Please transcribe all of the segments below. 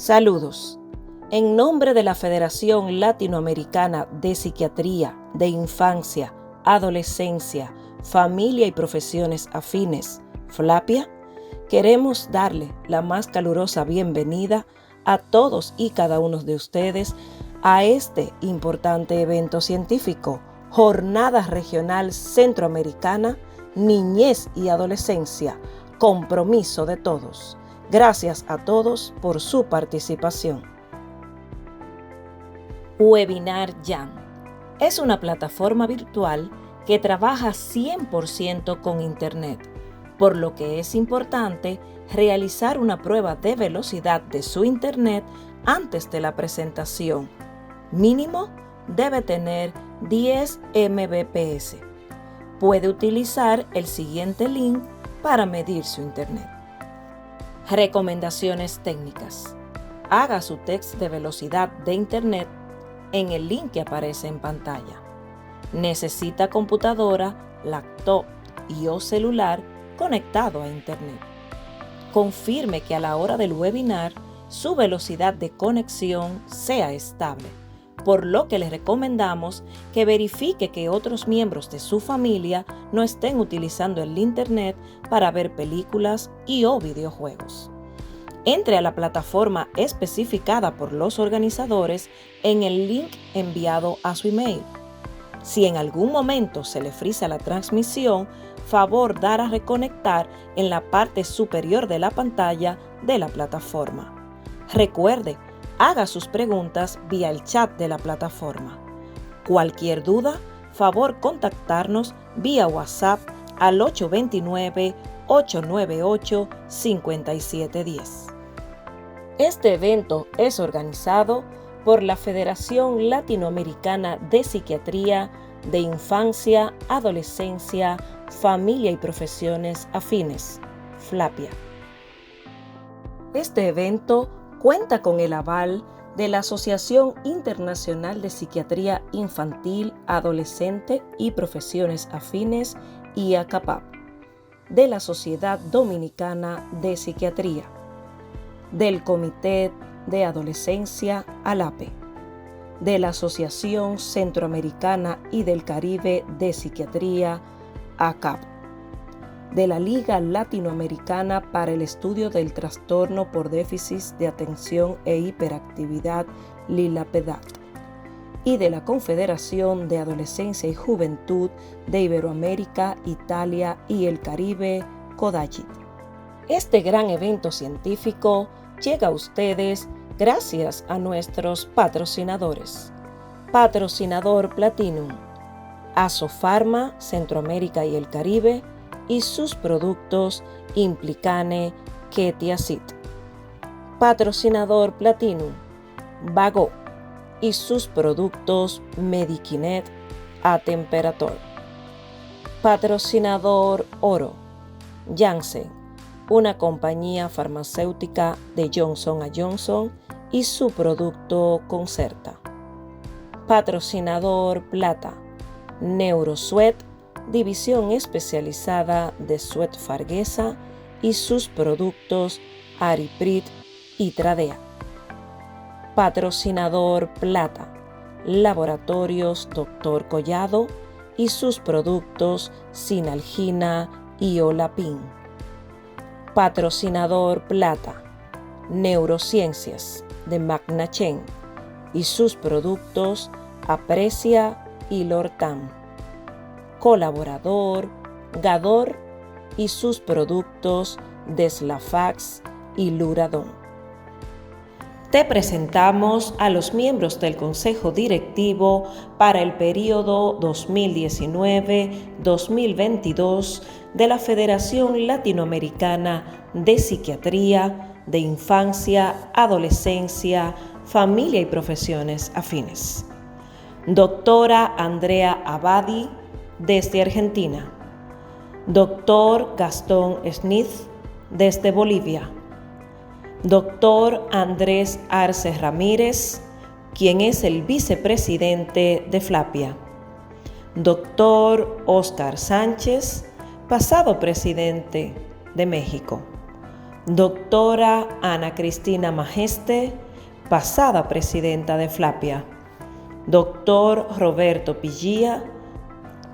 Saludos. En nombre de la Federación Latinoamericana de Psiquiatría de Infancia, Adolescencia, Familia y Profesiones Afines, FLAPIA, queremos darle la más calurosa bienvenida a todos y cada uno de ustedes a este importante evento científico, Jornada Regional Centroamericana, Niñez y Adolescencia, Compromiso de Todos. Gracias a todos por su participación. Webinar Jam es una plataforma virtual que trabaja 100% con Internet, por lo que es importante realizar una prueba de velocidad de su Internet antes de la presentación. Mínimo debe tener 10 Mbps. Puede utilizar el siguiente link para medir su Internet. Recomendaciones técnicas. Haga su test de velocidad de Internet en el link que aparece en pantalla. Necesita computadora, laptop o celular conectado a Internet. Confirme que a la hora del webinar su velocidad de conexión sea estable, por lo que le recomendamos que verifique que otros miembros de su familia no estén utilizando el Internet para ver películas o videojuegos. Entre a la plataforma especificada por los organizadores en el link enviado a su email. Si en algún momento se le frisa la transmisión, favor dar a reconectar en la parte superior de la pantalla de la plataforma. Recuerde, haga sus preguntas vía el chat de la plataforma. Cualquier duda, favor contactarnos vía WhatsApp al 829-898-5710. Este evento es organizado por la Federación Latinoamericana de Psiquiatría de Infancia, Adolescencia, Familia y Profesiones Afines, FLAPIA. Este evento cuenta con el aval de la Asociación Internacional de Psiquiatría Infantil, Adolescente y Profesiones Afines y ACAPAP, de la Sociedad Dominicana de Psiquiatría, del Comité de Adolescencia ALAPE, de la Asociación Centroamericana y del Caribe de Psiquiatría ACAP, de la Liga Latinoamericana para el Estudio del Trastorno por Déficit de Atención e Hiperactividad LILAPEDAT, y de la Confederación de Adolescencia y Juventud de Iberoamérica, Italia y el Caribe, CODAGIT. Este gran evento científico llega a ustedes gracias a nuestros patrocinadores. Patrocinador Platinum, Asofarma, Centroamérica y el Caribe, y sus productos Implicane, Ketiacid. Patrocinador Platinum, Vago, y sus productos Medikinet, Atemperator. Patrocinador Oro, Janssen, una compañía farmacéutica de Johnson & Johnson y su producto Concerta. Patrocinador Plata, Neurosweat, división especializada de Sweat Farguesa y sus productos Ariprit y Tradea. Patrocinador Plata, Laboratorios Dr. Collado y sus productos Sinalgina y Olapin. Patrocinador Plata, Neurociencias de Magna Chen y sus productos Aprecia y Lortam. Colaborador Gador y sus productos Deslafax y Luradón. Te presentamos a los miembros del Consejo Directivo para el periodo 2019-2022 de la Federación Latinoamericana de Psiquiatría de Infancia, Adolescencia, Familia y Profesiones Afines. Doctora Andrea Abadi, desde Argentina. Doctor Gastón Smith, desde Bolivia. Doctor Andrés Arce Ramírez, quien es el vicepresidente de FLAPIA. Doctor Óscar Sánchez, pasado presidente de México. Doctora Ana Cristina Majeste, pasada presidenta de Flapia. Doctor Roberto Pillía,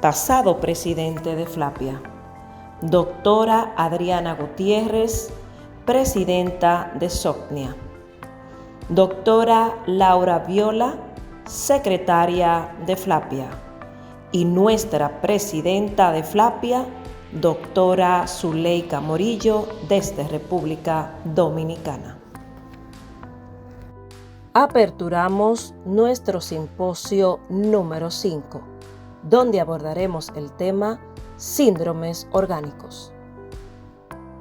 pasado presidente de Flapia. Doctora Adriana Gutiérrez, presidenta de SOCNIA. Doctora Laura Viola, secretaria de Flapia. Y nuestra presidenta de Flapia, doctora Zuleika Morillo, desde República Dominicana. Aperturamos nuestro simposio número 5, donde abordaremos el tema síndromes orgánicos.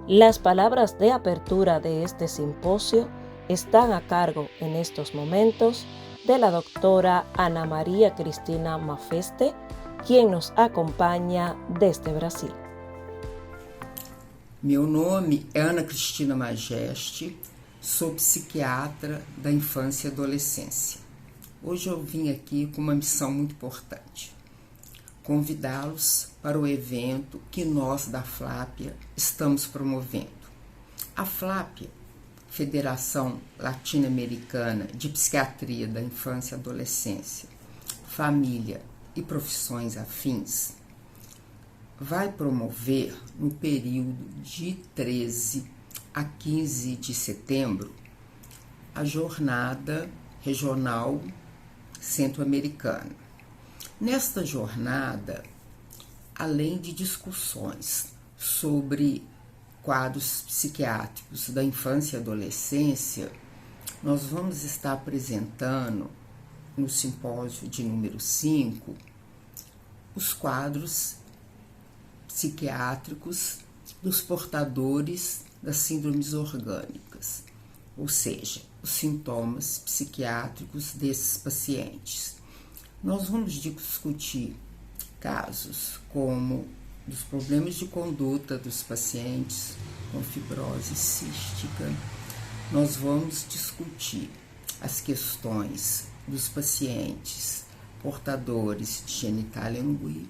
Las palabras de apertura de este simposio están a cargo en estos momentos de la doctora Ana María Cristina Majeste, quien nos acompaña desde Brasil. Meu nome é Ana Cristina Majeste, sou psiquiatra da infância e adolescência. Hoje eu vim aqui com uma missão muito importante: convidá-los para o evento que nós da Flapia estamos promovendo. A Flapia, Federação Latino-Americana de Psiquiatria da Infância e Adolescência, Família e Profissões Afins, vai promover no período de 13 a 15 de setembro a Jornada Regional Centro-Americana. Nesta jornada, além de discussões sobre quadros psiquiátricos da infância e adolescência, nós vamos estar apresentando no simpósio de número 5 os quadros psiquiátricos dos portadores das síndromes orgânicas, ou seja, os sintomas psiquiátricos desses pacientes. Nós vamos discutir casos como dos problemas de conduta dos pacientes com fibrose cística. Nós vamos discutir as questões dos pacientes portadores de genitália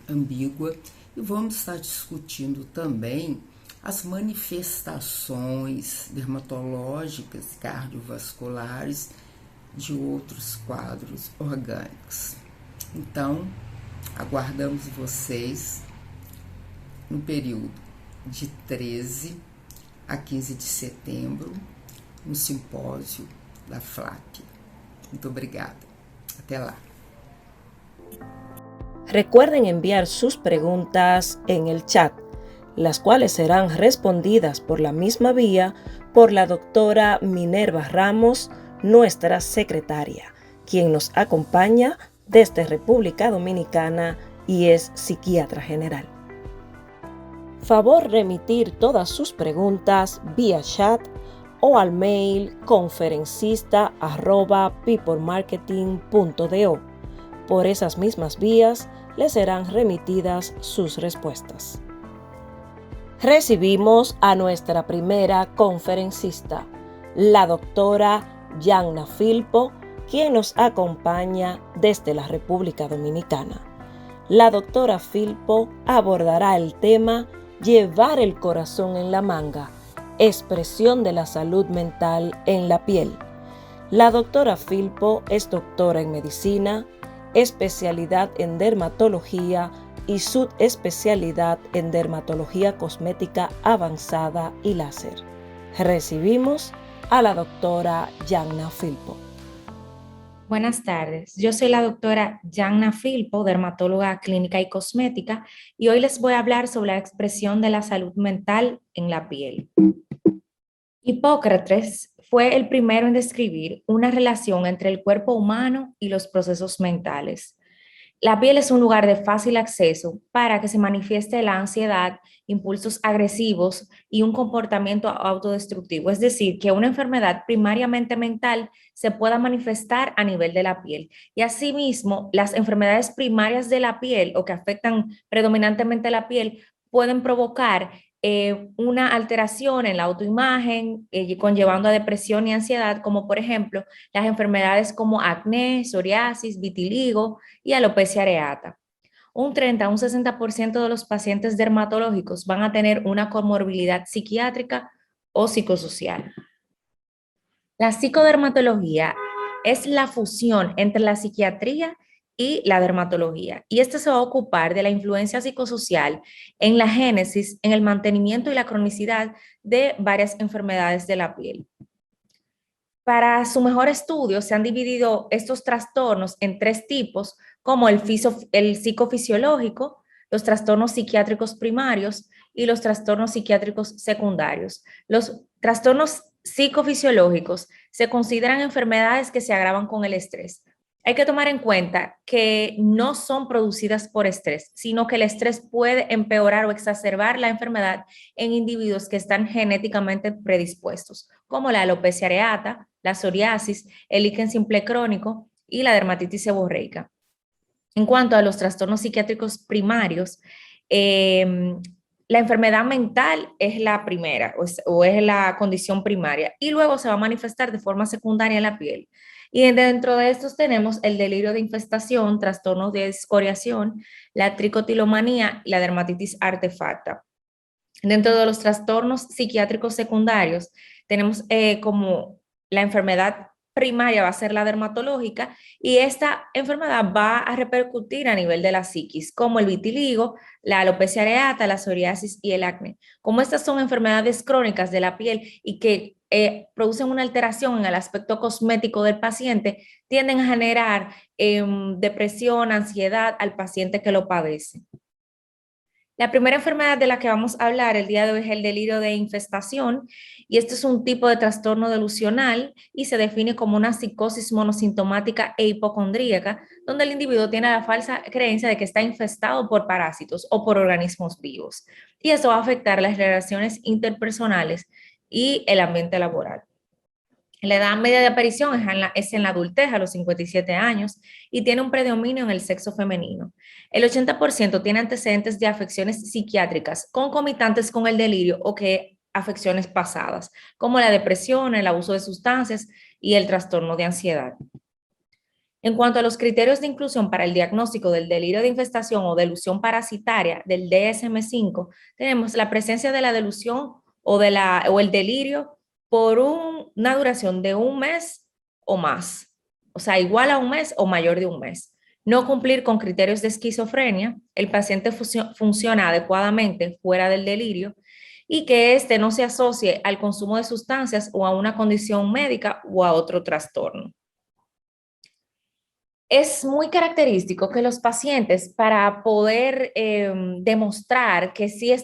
ambígua e vamos estar discutindo também as manifestações dermatológicas e cardiovasculares de outros quadros orgânicos. Então, aguardamos vocês no período de 13 a 15 de setembro, no simpósio da Flapia. Muito obrigada. Até lá. Recuerden enviar sus preguntas en el chat, las cuales serán respondidas por la misma vía por la doctora Minerva Ramos, nuestra secretaria, quien nos acompaña desde República Dominicana y es psiquiatra general. Favor remitir todas sus preguntas vía chat o al mail conferencista@peoplemarketing.do. Por esas mismas vías les serán remitidas sus respuestas. Recibimos a nuestra primera conferencista, la doctora Yanna Filpo, quien nos acompaña desde la República Dominicana. La doctora Filpo abordará el tema Llevar el corazón en la manga, expresión de la salud mental en la piel. La doctora Filpo es doctora en medicina, especialidad en dermatología y subespecialidad en dermatología cosmética avanzada y láser. Recibimos a la doctora Yanna Filpo. Buenas tardes, yo soy la doctora Yanna Filpo, dermatóloga clínica y cosmética, y hoy les voy a hablar sobre la expresión de la salud mental en la piel. Hipócrates fue el primero en describir una relación entre el cuerpo humano y los procesos mentales. La piel es un lugar de fácil acceso para que se manifieste la ansiedad, impulsos agresivos y un comportamiento autodestructivo. Es decir, que una enfermedad primariamente mental se pueda manifestar a nivel de la piel. Y asimismo, las enfermedades primarias de la piel o que afectan predominantemente la piel pueden provocar una alteración en la autoimagen, conllevando a depresión y ansiedad, como por ejemplo las enfermedades como acné, psoriasis, vitiligo y alopecia areata. Un 30 a un 60% de los pacientes dermatológicos van a tener una comorbilidad psiquiátrica o psicosocial. La psicodermatología es la fusión entre la psiquiatría y la dermatología. Y esta se va a ocupar de la influencia psicosocial en la génesis, en el mantenimiento y la cronicidad de varias enfermedades de la piel. Para su mejor estudio se han dividido estos trastornos en 3 tipos, como el psicofisiológico, los trastornos psiquiátricos primarios y los trastornos psiquiátricos secundarios. Los trastornos psicofisiológicos se consideran enfermedades que se agravan con el estrés. Hay que tomar en cuenta que no son producidas por estrés, sino que el estrés puede empeorar o exacerbar la enfermedad en individuos que están genéticamente predispuestos, como la alopecia areata, la psoriasis, el líquen simple crónico y la dermatitis seborreica. En cuanto a los trastornos psiquiátricos primarios, la enfermedad mental es la primera o es la condición primaria y luego se va a manifestar de forma secundaria en la piel. Y dentro de estos tenemos el delirio de infestación, trastornos de escoriación, la tricotilomanía y la dermatitis artefacta. Dentro de los trastornos psiquiátricos secundarios tenemos como la enfermedad primaria va a ser la dermatológica y esta enfermedad va a repercutir a nivel de la psiquis, como el vitiligo, la alopecia areata, la psoriasis y el acné. Como estas son enfermedades crónicas de la piel y que producen una alteración en el aspecto cosmético del paciente, tienden a generar depresión, ansiedad al paciente que lo padece. La primera enfermedad de la que vamos a hablar el día de hoy es el delirio de infestación y este es un tipo de trastorno delusional y se define como una psicosis monosintomática e hipocondríaca donde el individuo tiene la falsa creencia de que está infestado por parásitos o por organismos vivos y eso va a afectar las relaciones interpersonales y el ambiente laboral. La edad media de aparición es en la adultez, a los 57 años, y tiene un predominio en el sexo femenino. El 80% tiene antecedentes de afecciones psiquiátricas concomitantes con el delirio o que afecciones pasadas, como la depresión, el abuso de sustancias y el trastorno de ansiedad. En cuanto a los criterios de inclusión para el diagnóstico del delirio de infestación o delusión parasitaria del DSM-5, tenemos la presencia de la delusión o el delirio por una duración de 1 mes o más, o sea, igual a 1 mes o mayor de 1 mes. No cumplir con criterios de esquizofrenia, el paciente funciona adecuadamente fuera del delirio y que éste no se asocie al consumo de sustancias o a una condición médica o a otro trastorno. Es muy característico que los pacientes, para poder demostrar que sí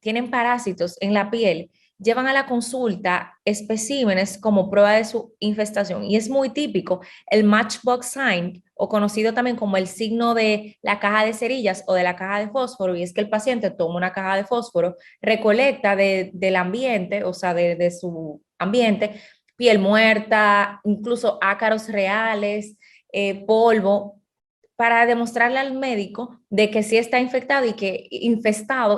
tienen parásitos en la piel, llevan a la consulta especímenes como prueba de su infestación. Y es muy típico el Matchbox Sign, o conocido también como el signo de la caja de cerillas o de la caja de fósforo, y es que el paciente toma una caja de fósforo, recolecta del ambiente, o sea, de su ambiente, piel muerta, incluso ácaros reales, polvo, para demostrarle al médico de que sí está infestado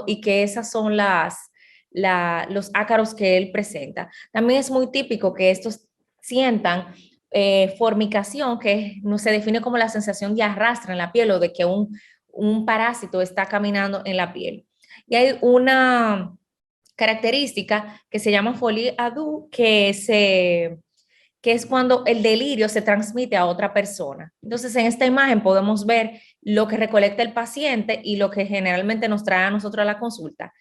y que esas son los ácaros que él presenta. También es muy típico que estos sientan formicación, que no se define como la sensación de arrastre en la piel o de que un parásito está caminando en la piel. Y hay una característica que se llama folie à deux, que es cuando el delirio se transmite a otra persona. Entonces, en esta imagen podemos ver lo que recolecta el paciente y lo que generalmente nos trae a nosotros a la consulta.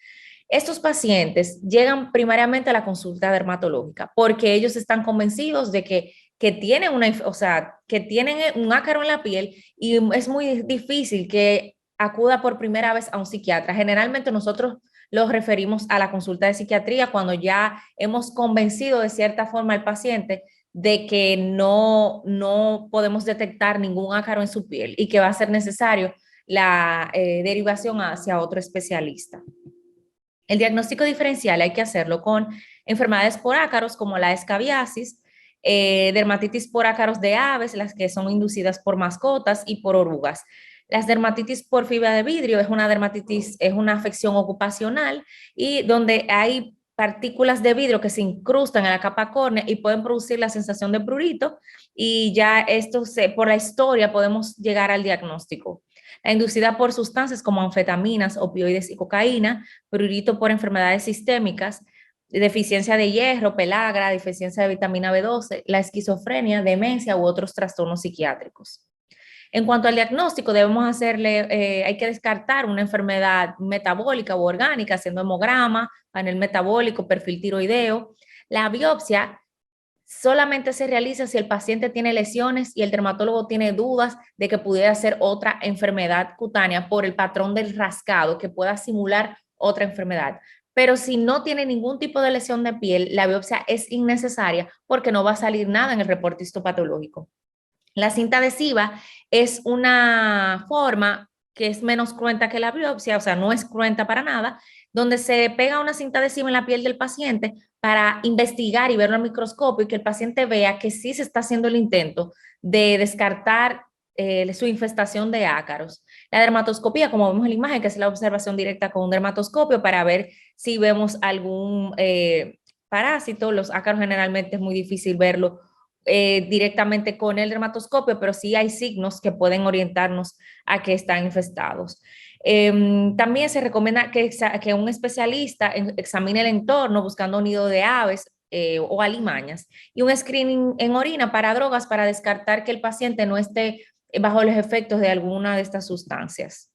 Estos pacientes llegan primariamente a la consulta dermatológica porque ellos están convencidos de que tienen que tienen un ácaro en la piel y es muy difícil que acuda por primera vez a un psiquiatra. Generalmente nosotros los referimos a la consulta de psiquiatría cuando ya hemos convencido de cierta forma al paciente de que no podemos detectar ningún ácaro en su piel y que va a ser necesario la derivación hacia otro especialista. El diagnóstico diferencial hay que hacerlo con enfermedades por ácaros como la escabiasis, dermatitis por ácaros de aves, las que son inducidas por mascotas y por orugas. Las dermatitis por fibra de vidrio es una afección ocupacional y donde hay partículas de vidrio que se incrustan en la capa córnea y pueden producir la sensación de prurito y ya por la historia podemos llegar al diagnóstico. La inducida por sustancias como anfetaminas, opioides y cocaína, prurito por enfermedades sistémicas, deficiencia de hierro, pelagra, deficiencia de vitamina B12, la esquizofrenia, demencia u otros trastornos psiquiátricos. En cuanto al diagnóstico, hay que descartar una enfermedad metabólica u orgánica haciendo hemograma, panel metabólico, perfil tiroideo. La biopsia solamente se realiza si el paciente tiene lesiones y el dermatólogo tiene dudas de que pudiera ser otra enfermedad cutánea por el patrón del rascado que pueda simular otra enfermedad. Pero si no tiene ningún tipo de lesión de piel, la biopsia es innecesaria porque no va a salir nada en el reporte histopatológico. La cinta adhesiva es una forma que es menos cruenta que la biopsia, o sea, no es cruenta para nada, donde se pega una cinta adhesiva en la piel del paciente para investigar y verlo al microscopio y que el paciente vea que sí se está haciendo el intento de descartar su infestación de ácaros. La dermatoscopía, como vemos en la imagen, que es la observación directa con un dermatoscopio para ver si vemos algún parásito. Los ácaros generalmente es muy difícil verlo directamente con el dermatoscopio, pero sí hay signos que pueden orientarnos a que están infestados. También se recomienda que un especialista examine el entorno buscando un nido de aves o alimañas y un screening en orina para drogas para descartar que el paciente no esté bajo los efectos de alguna de estas sustancias.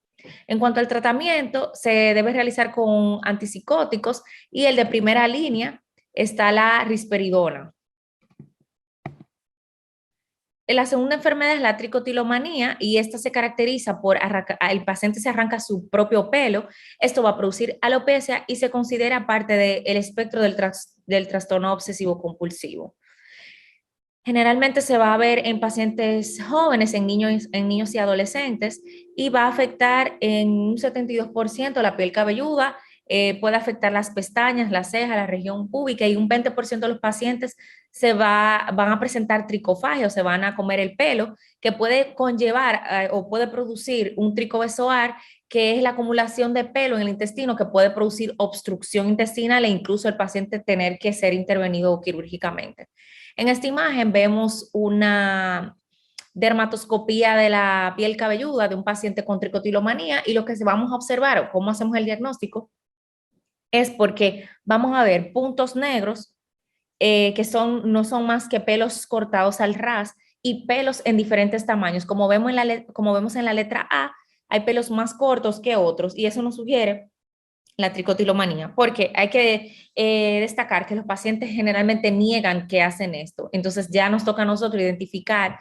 En cuanto al tratamiento, se debe realizar con antipsicóticos y el de primera línea está la risperidona. La segunda enfermedad es la tricotilomanía y esta se caracteriza por el paciente se arranca su propio pelo. Esto va a producir alopecia y se considera parte del espectro del trastorno obsesivo compulsivo. Generalmente se va a ver en pacientes jóvenes, en niños y adolescentes, y va a afectar en un 72% la piel cabelluda, puede afectar las pestañas, las cejas, la región púbica, y un 20% de los pacientes van a presentar tricofagia, o se van a comer el pelo, que puede conllevar o puede producir un tricobezoar, que es la acumulación de pelo en el intestino que puede producir obstrucción intestinal e incluso el paciente tener que ser intervenido quirúrgicamente. En esta imagen vemos una dermatoscopía de la piel cabelluda de un paciente con tricotilomanía y lo que vamos a observar o cómo hacemos el diagnóstico es porque vamos a ver puntos negros que no son más que pelos cortados al ras y pelos en diferentes tamaños. Como vemos en la letra A, hay pelos más cortos que otros y eso nos sugiere la tricotilomanía, porque hay que destacar que los pacientes generalmente niegan que hacen esto. Entonces ya nos toca a nosotros identificar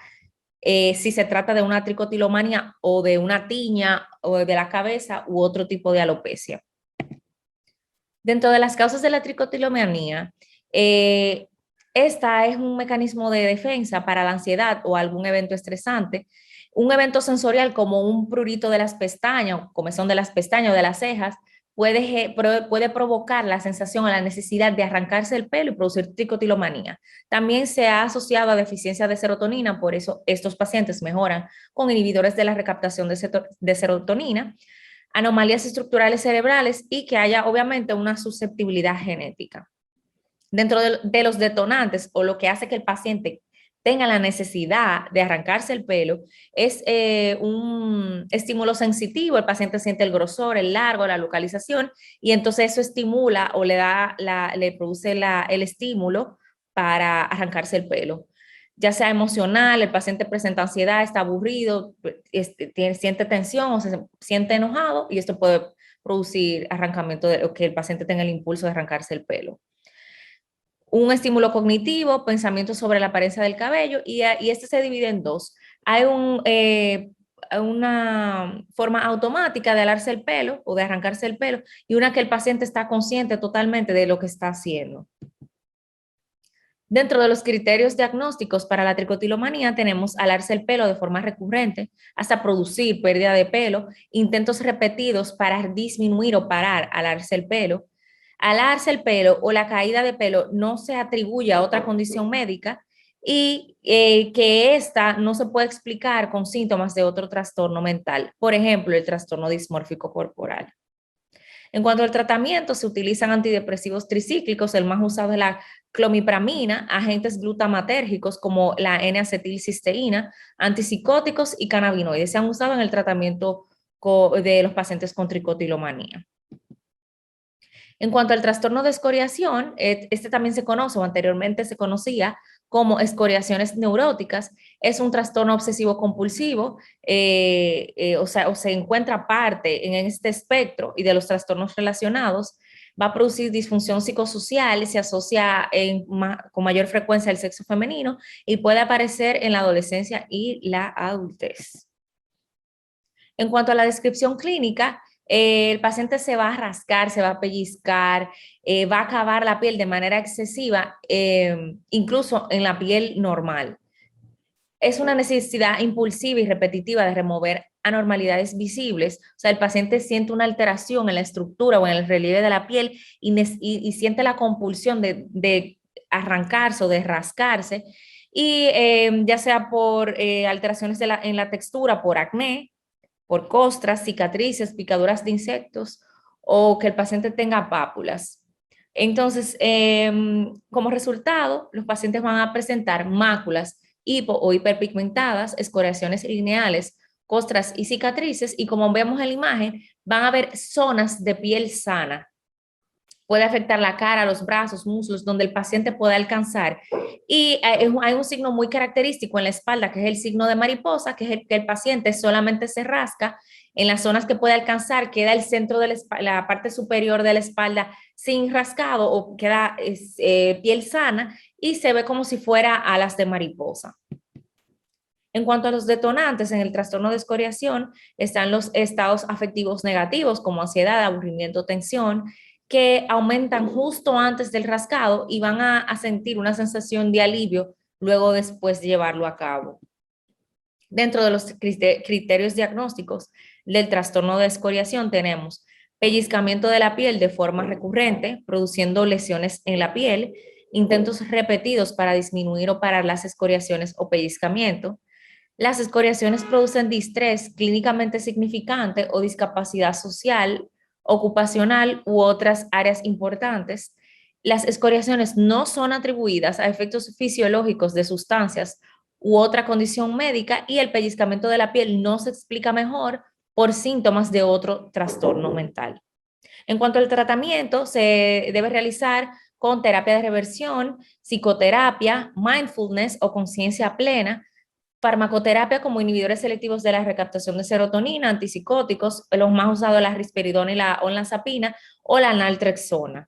si se trata de una tricotilomanía o de una tiña o de la cabeza u otro tipo de alopecia. Dentro de las causas de la tricotilomanía, esta es un mecanismo de defensa para la ansiedad o algún evento estresante. Un evento sensorial como un prurito de las pestañas, comezón de las pestañas o de las cejas, puede provocar la sensación o la necesidad de arrancarse el pelo y producir tricotilomanía. También se ha asociado a deficiencia de serotonina, por eso estos pacientes mejoran con inhibidores de la recaptación de serotonina, anomalías estructurales cerebrales y que haya obviamente una susceptibilidad genética. Dentro de los detonantes o lo que hace que el paciente tenga la necesidad de arrancarse el pelo es un estímulo sensitivo, el paciente siente el grosor, el largo, la localización y entonces eso estimula o le produce el estímulo para arrancarse el pelo. Ya sea emocional, el paciente presenta ansiedad, está aburrido, siente tensión o se siente enojado y esto puede producir arrancamiento o que el paciente tenga el impulso de arrancarse el pelo. Un estímulo cognitivo, pensamiento sobre la apariencia del cabello y este se divide en dos. Hay una forma automática de alarse el pelo o de arrancarse el pelo y una que el paciente está consciente totalmente de lo que está haciendo. Dentro de los criterios diagnósticos para la tricotilomanía tenemos alarse el pelo de forma recurrente hasta producir pérdida de pelo, intentos repetidos para disminuir o parar alarse el pelo. Alarse el pelo o la caída de pelo no se atribuye a otra condición médica y que esta no se puede explicar con síntomas de otro trastorno mental, por ejemplo, el trastorno dismórfico corporal. En cuanto al tratamiento, se utilizan antidepresivos tricíclicos, el más usado es la clomipramina, agentes glutamatérgicos como la N-acetilcisteína, antipsicóticos y cannabinoides. Se han usado en el tratamiento de los pacientes con tricotilomanía. En cuanto al trastorno de escoriación, este también se conoce o anteriormente se conocía como escoriaciones neuróticas. Es un trastorno obsesivo compulsivo, o se encuentra parte en este espectro y de los trastornos relacionados. Va a producir disfunción psicosocial y se asocia con mayor frecuencia al sexo femenino y puede aparecer en la adolescencia y la adultez. En cuanto a la descripción clínica, el paciente se va a rascar, se va a pellizcar, va a acabar la piel de manera excesiva, incluso en la piel normal. Es una necesidad impulsiva y repetitiva de remover anormalidades visibles. O sea, el paciente siente una alteración en la estructura o en el relieve de la piel y siente la compulsión de arrancarse o de rascarse, y ya sea por alteraciones en la textura, por acné, por costras, cicatrices, picaduras de insectos o que el paciente tenga pápulas. Entonces, como resultado, los pacientes van a presentar máculas hipo o hiperpigmentadas, escoriaciones lineales, costras y cicatrices, y como vemos en la imagen, van a haber zonas de piel sana. Puede afectar la cara, los brazos, muslos, donde el paciente puede alcanzar. Y hay un signo muy característico en la espalda, que es el signo de mariposa, que es el que el paciente solamente se rasca en las zonas que puede alcanzar, queda el centro de la parte superior de la espalda sin rascado o queda piel sana y se ve como si fuera alas de mariposa. En cuanto a los detonantes en el trastorno de escoriación, están los estados afectivos negativos como ansiedad, aburrimiento, tensión, que aumentan justo antes del rascado y van a sentir una sensación de alivio luego después de llevarlo a cabo. Dentro de los criterios diagnósticos del trastorno de escoriación tenemos pellizcamiento de la piel de forma recurrente, produciendo lesiones en la piel, intentos repetidos para disminuir o parar las escoriaciones o pellizcamiento. Las escoriaciones producen distrés clínicamente significante o discapacidad social, ocupacional u otras áreas importantes. Las escoriaciones no son atribuidas a efectos fisiológicos de sustancias u otra condición médica, y el pellizcamiento de la piel no se explica mejor por síntomas de otro trastorno mental. En cuanto al tratamiento, se debe realizar con terapia de reversión, psicoterapia, mindfulness o conciencia plena, farmacoterapia como inhibidores selectivos de la recaptación de serotonina, antipsicóticos, los más usados la risperidona y la olanzapina o la naltrexona.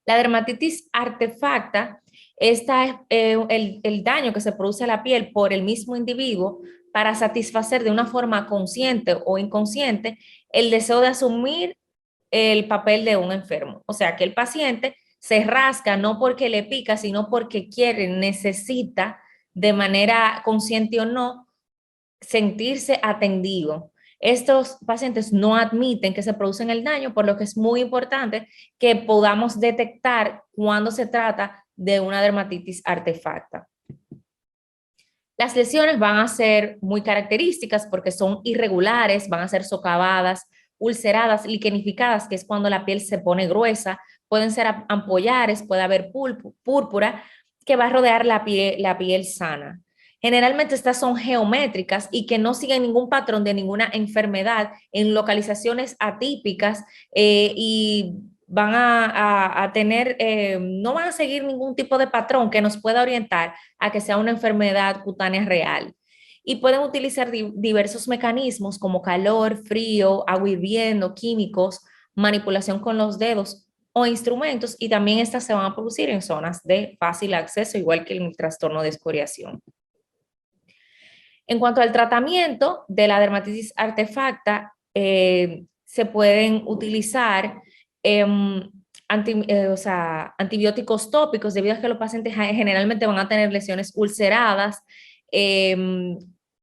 La dermatitis artefacta, esta es el daño que se produce a la piel por el mismo individuo para satisfacer de una forma consciente o inconsciente el deseo de asumir el papel de un enfermo. O sea, que el paciente se rasca no porque le pica, sino porque quiere, necesita, de manera consciente o no, sentirse atendido. Estos pacientes no admiten que se producen el daño, por lo que es muy importante que podamos detectar cuando se trata de una dermatitis artefacta. Las lesiones van a ser muy características porque son irregulares, van a ser socavadas, ulceradas, liquenificadas, que es cuando la piel se pone gruesa, pueden ser ampollares, puede haber púrpura que va a rodear la piel sana. Generalmente estas son geométricas y que no siguen ningún patrón de ninguna enfermedad en localizaciones atípicas, y van a tener, no van a seguir ningún tipo de patrón que nos pueda orientar a que sea una enfermedad cutánea real. Y pueden utilizar diversos mecanismos como calor, frío, agua hirviendo, químicos, manipulación con los dedos o instrumentos, y también estas se van a producir en zonas de fácil acceso, igual que el trastorno de escoriación. En cuanto al tratamiento de la dermatitis artefacta, se pueden utilizar antibióticos tópicos, debido a que los pacientes generalmente van a tener lesiones ulceradas,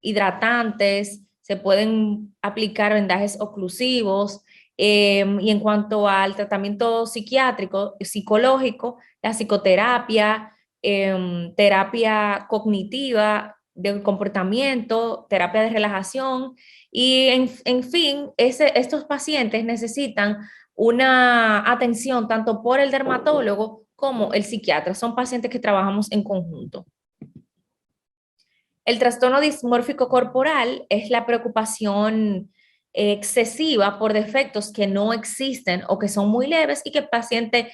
hidratantes, se pueden aplicar vendajes oclusivos, y en cuanto al tratamiento psiquiátrico, psicológico, la psicoterapia, terapia cognitiva, del comportamiento, terapia de relajación, y en fin, estos pacientes necesitan una atención tanto por el dermatólogo como el psiquiatra. Son pacientes que trabajamos en conjunto. El trastorno dismórfico corporal es la preocupación excesiva por defectos que no existen o que son muy leves y que el paciente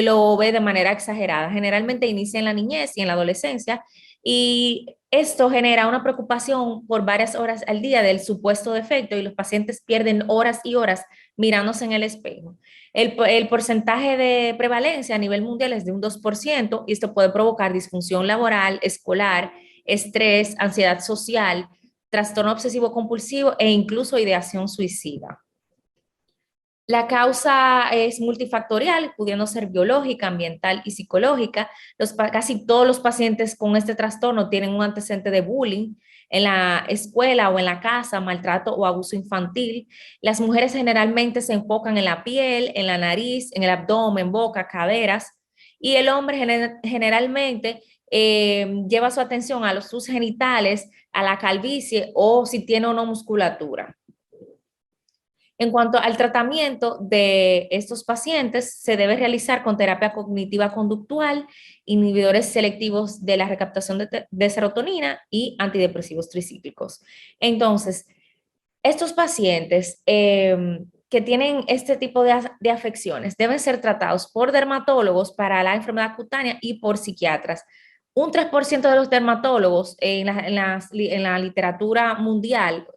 lo ve de manera exagerada. Generalmente inicia en la niñez y en la adolescencia y esto genera una preocupación por varias horas al día del supuesto defecto y los pacientes pierden horas y horas mirándose en el espejo. El porcentaje de prevalencia a nivel mundial es de un 2% y esto puede provocar disfunción laboral, escolar, estrés, ansiedad social, trastorno obsesivo compulsivo e incluso ideación suicida. La causa es multifactorial, pudiendo ser biológica, ambiental y psicológica. Casi todos los pacientes con este trastorno tienen un antecedente de bullying en la escuela o en la casa, maltrato o abuso infantil. Las mujeres generalmente se enfocan en la piel, en la nariz, en el abdomen, boca, caderas, y el hombre generalmente lleva su atención a sus genitales, a la calvicie o si tiene o no musculatura. En cuanto al tratamiento de estos pacientes, se debe realizar con terapia cognitiva conductual, inhibidores selectivos de la recaptación de serotonina y antidepresivos tricíclicos. Entonces, estos pacientes que tienen este tipo de afecciones deben ser tratados por dermatólogos para la enfermedad cutánea y por psiquiatras. Un 3% de los dermatólogos en la literatura mundial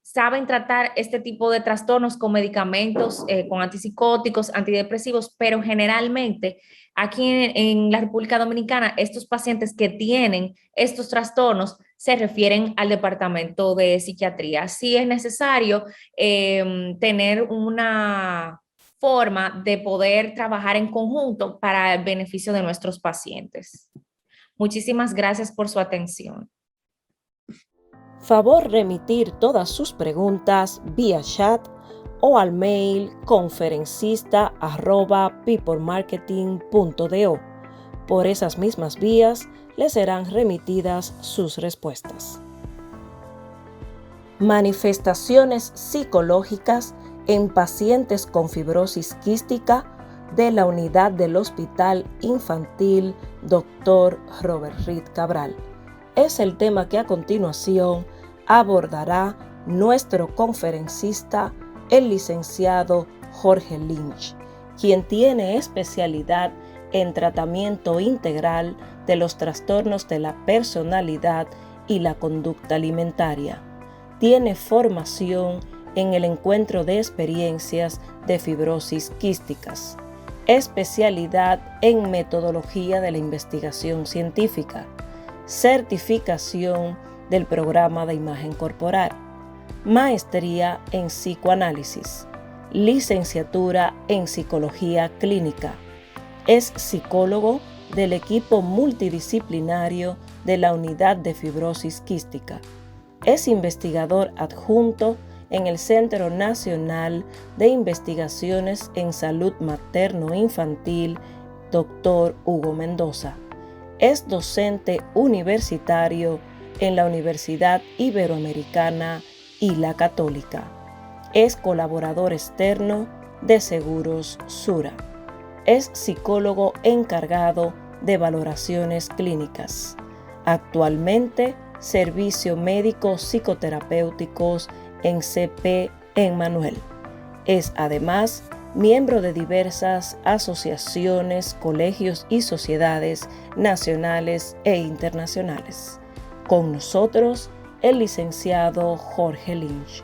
saben tratar este tipo de trastornos con medicamentos, con antipsicóticos, antidepresivos, pero generalmente aquí en la República Dominicana, estos pacientes que tienen estos trastornos se refieren al departamento de psiquiatría. Sí es necesario tener una forma de poder trabajar en conjunto para el beneficio de nuestros pacientes. Muchísimas gracias por su atención. Favor remitir todas sus preguntas vía chat o al mail conferencista@peoplemarketing.do. Por esas mismas vías les serán remitidas sus respuestas. Manifestaciones psicológicas en pacientes con fibrosis quística de la unidad del Hospital Infantil Dr. Robert Reed Cabral. Es el tema que a continuación abordará nuestro conferencista, el licenciado Jorge Lynch, quien tiene especialidad en tratamiento integral de los trastornos de la personalidad y la conducta alimentaria. Tiene formación en el encuentro de experiencias de fibrosis quísticas, especialidad en metodología de la investigación científica, certificación del programa de imagen corporal, maestría en psicoanálisis, licenciatura en psicología clínica. Es psicólogo del equipo multidisciplinario de la unidad de fibrosis quística. Es investigador adjunto en el Centro Nacional de Investigaciones en Salud Materno-Infantil, Dr. Hugo Mendoza. Es docente universitario en la Universidad Iberoamericana y la Católica. Es colaborador externo de Seguros Sura. Es psicólogo encargado de valoraciones clínicas. Actualmente, servicio médico psicoterapéuticos en CP Emmanuel. Es además miembro de diversas asociaciones, colegios y sociedades nacionales e internacionales. Con nosotros, el licenciado Jorge Lynch.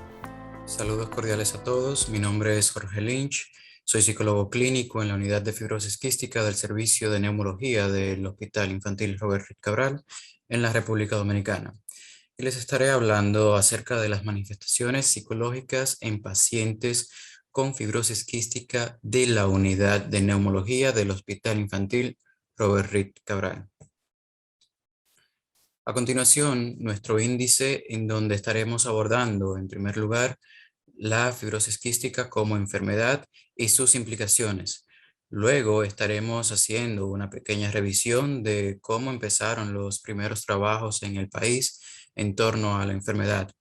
Saludos cordiales a todos. Mi nombre es Jorge Lynch. Soy psicólogo clínico en la unidad de fibrosis quística del Servicio de Neumología del Hospital Infantil Robert Reed Cabral en la República Dominicana. Y les estaré hablando acerca de las manifestaciones psicológicas en pacientes con fibrosis quística de la unidad de neumología del Hospital Infantil Robert Reed Cabral. A continuación, nuestro índice en donde estaremos abordando, en primer lugar, la fibrosis quística como enfermedad y sus implicaciones. Luego estaremos haciendo una pequeña revisión de cómo empezaron los primeros trabajos en el país en torno a la enfermedad.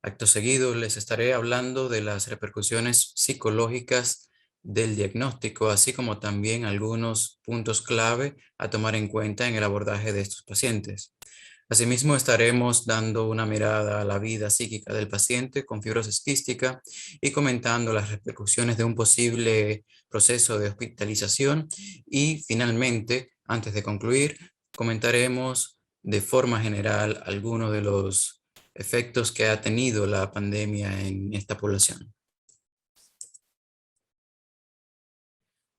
Acto seguido les estaré hablando de las repercusiones psicológicas del diagnóstico, así como también algunos puntos clave a tomar en cuenta en el abordaje de estos pacientes. Asimismo, estaremos dando una mirada a la vida psíquica del paciente con fibrosis quística y comentando las repercusiones de un posible proceso de hospitalización. Y finalmente, antes de concluir, comentaremos de forma general algunos de los efectos que ha tenido la pandemia en esta población.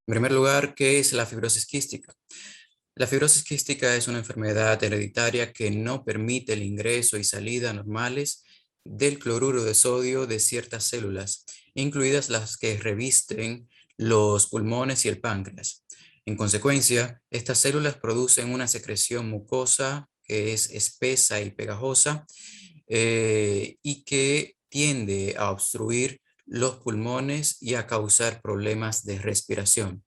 En primer lugar, ¿qué es la fibrosis quística? La fibrosis quística es una enfermedad hereditaria que no permite el ingreso y salida normales del cloruro de sodio de ciertas células, incluidas las que revisten los pulmones y el páncreas. En consecuencia, estas células producen una secreción mucosa que es espesa y pegajosa y que tiende a obstruir los pulmones y a causar problemas de respiración.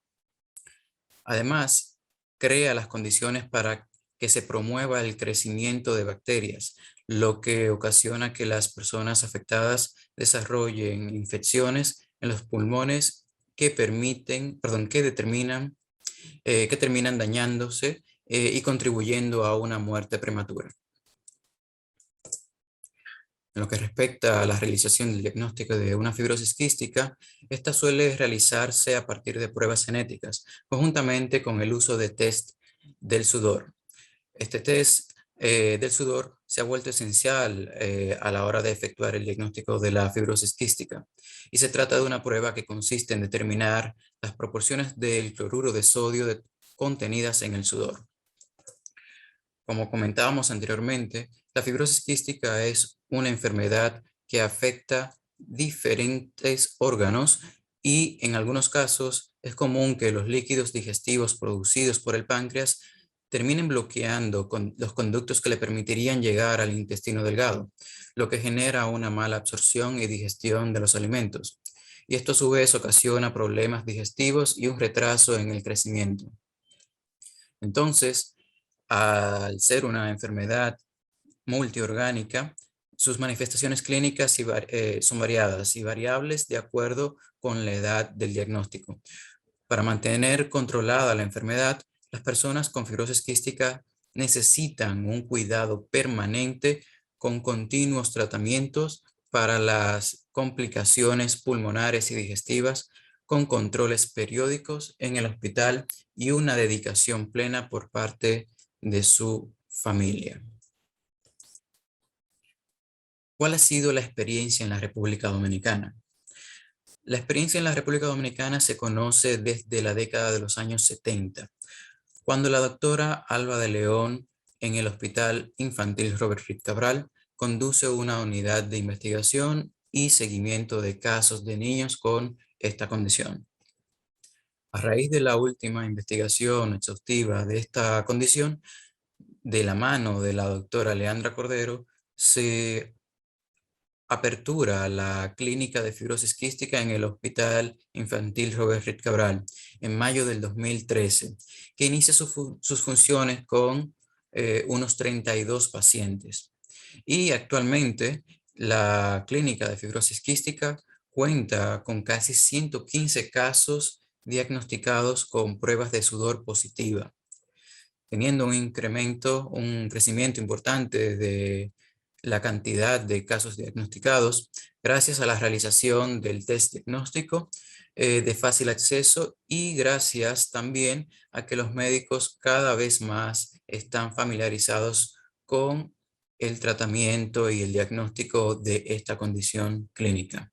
Además, crea las condiciones para que se promueva el crecimiento de bacterias, lo que ocasiona que las personas afectadas desarrollen infecciones en los pulmones que terminan dañándose y contribuyendo a una muerte prematura. En lo que respecta a la realización del diagnóstico de una fibrosis quística, esta suele realizarse a partir de pruebas genéticas, conjuntamente con el uso de test del sudor. Este test del sudor se ha vuelto esencial a la hora de efectuar el diagnóstico de la fibrosis quística, y se trata de una prueba que consiste en determinar las proporciones del cloruro de sodio contenidas en el sudor. Como comentábamos anteriormente, la fibrosis quística es una enfermedad que afecta diferentes órganos y en algunos casos es común que los líquidos digestivos producidos por el páncreas terminen bloqueando los conductos que le permitirían llegar al intestino delgado, lo que genera una mala absorción y digestión de los alimentos. Y esto a su vez ocasiona problemas digestivos y un retraso en el crecimiento. Entonces, al ser una enfermedad multiorgánica, sus manifestaciones clínicas son variadas y variables de acuerdo con la edad del diagnóstico. Para mantener controlada la enfermedad, las personas con fibrosis quística necesitan un cuidado permanente con continuos tratamientos para las complicaciones pulmonares y digestivas, con controles periódicos en el hospital y una dedicación plena por parte de su familia. ¿Cuál ha sido la experiencia en la República Dominicana? La experiencia en la República Dominicana se conoce desde la década de los años 70, cuando la doctora Alba de León, en el Hospital Infantil Robert Reed Cabral, conduce una unidad de investigación y seguimiento de casos de niños con esta condición. A raíz de la última investigación exhaustiva de esta condición, de la mano de la doctora Leandra Cordero, se apertura la clínica de fibrosis quística en el Hospital Infantil Robert Reed Cabral en mayo del 2013, que inicia sus funciones con unos 32 pacientes. Y actualmente la clínica de fibrosis quística cuenta con casi 115 casos diagnosticados con pruebas de sudor positiva, teniendo un crecimiento importante de la cantidad de casos diagnosticados gracias a la realización del test diagnóstico de fácil acceso, y gracias también a que los médicos cada vez más están familiarizados con el tratamiento y el diagnóstico de esta condición clínica.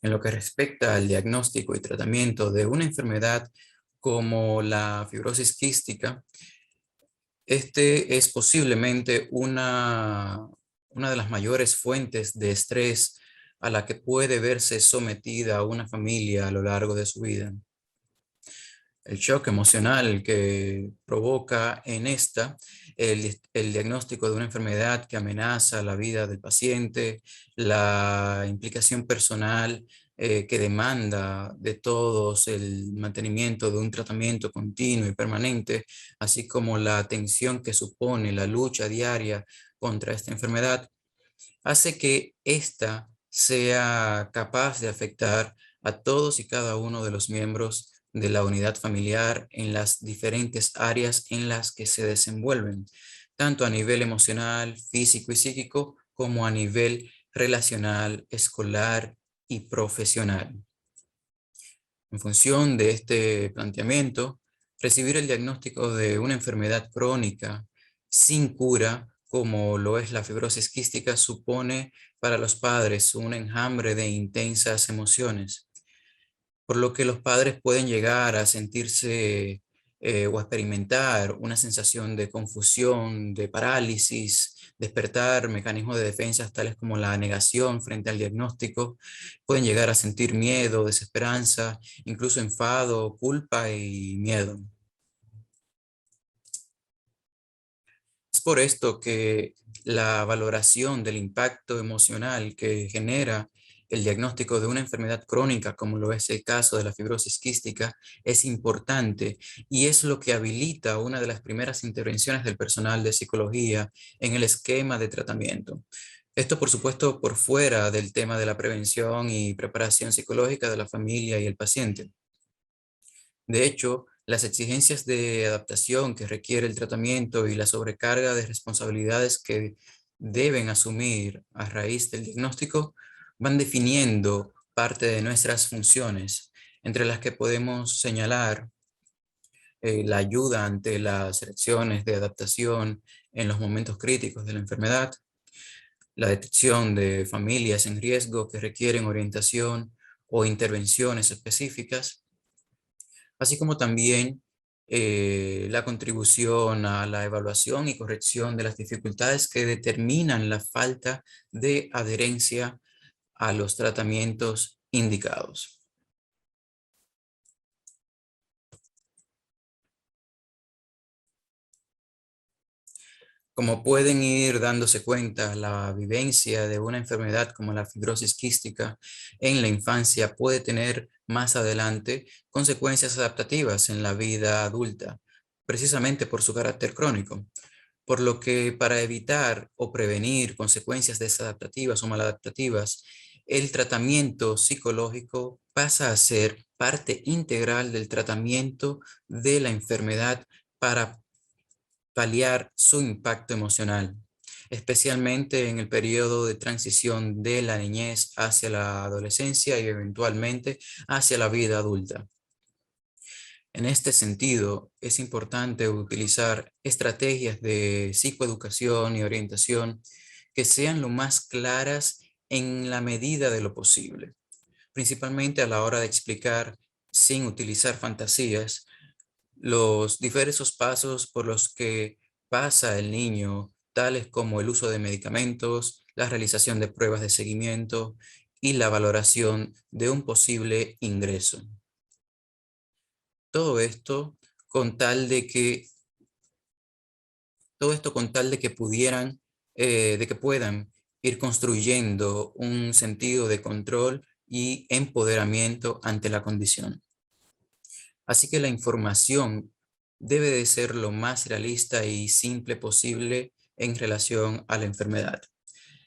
En lo que respecta al diagnóstico y tratamiento de una enfermedad como la fibrosis quística, este es posiblemente una de las mayores fuentes de estrés a la que puede verse sometida una familia a lo largo de su vida. El shock emocional que provoca en el diagnóstico de una enfermedad que amenaza la vida del paciente, la implicación personal que demanda de todos el mantenimiento de un tratamiento continuo y permanente, así como la atención que supone la lucha diaria contra esta enfermedad, hace que ésta sea capaz de afectar a todos y cada uno de los miembros de la unidad familiar en las diferentes áreas en las que se desenvuelven, tanto a nivel emocional, físico y psíquico, como a nivel relacional, escolar y profesional. En función de este planteamiento, recibir el diagnóstico de una enfermedad crónica sin cura, como lo es la fibrosis quística, supone para los padres un enjambre de intensas emociones, por lo que los padres pueden llegar a sentirse o a experimentar una sensación de confusión, de parálisis, despertar mecanismos de defensa tales como la negación frente al diagnóstico, pueden llegar a sentir miedo, desesperanza, incluso enfado, culpa y miedo. Es por esto que la valoración del impacto emocional que genera el diagnóstico de una enfermedad crónica, como lo es el caso de la fibrosis quística, es importante y es lo que habilita una de las primeras intervenciones del personal de psicología en el esquema de tratamiento. Esto, por supuesto, por fuera del tema de la prevención y preparación psicológica de la familia y el paciente. De hecho, las exigencias de adaptación que requiere el tratamiento y la sobrecarga de responsabilidades que deben asumir a raíz del diagnóstico van definiendo parte de nuestras funciones, entre las que podemos señalar la ayuda ante las reacciones de adaptación en los momentos críticos de la enfermedad, la detección de familias en riesgo que requieren orientación o intervenciones específicas, así como también la contribución a la evaluación y corrección de las dificultades que determinan la falta de adherencia a los tratamientos indicados. Como pueden ir dándose cuenta, la vivencia de una enfermedad como la fibrosis quística en la infancia puede tener más adelante consecuencias adaptativas en la vida adulta, precisamente por su carácter crónico. Por lo que para evitar o prevenir consecuencias desadaptativas o maladaptativas, el tratamiento psicológico pasa a ser parte integral del tratamiento de la enfermedad para paliar su impacto emocional, especialmente en el periodo de transición de la niñez hacia la adolescencia y eventualmente hacia la vida adulta. En este sentido, es importante utilizar estrategias de psicoeducación y orientación que sean lo más claras en la medida de lo posible, principalmente a la hora de explicar, sin utilizar fantasías, los diversos pasos por los que pasa el niño, tales como el uso de medicamentos, la realización de pruebas de seguimiento y la valoración de un posible ingreso. Todo esto con tal de que, pudieran, de que puedan ir construyendo un sentido de control y empoderamiento ante la condición. Así que la información debe de ser lo más realista y simple posible en relación a la enfermedad,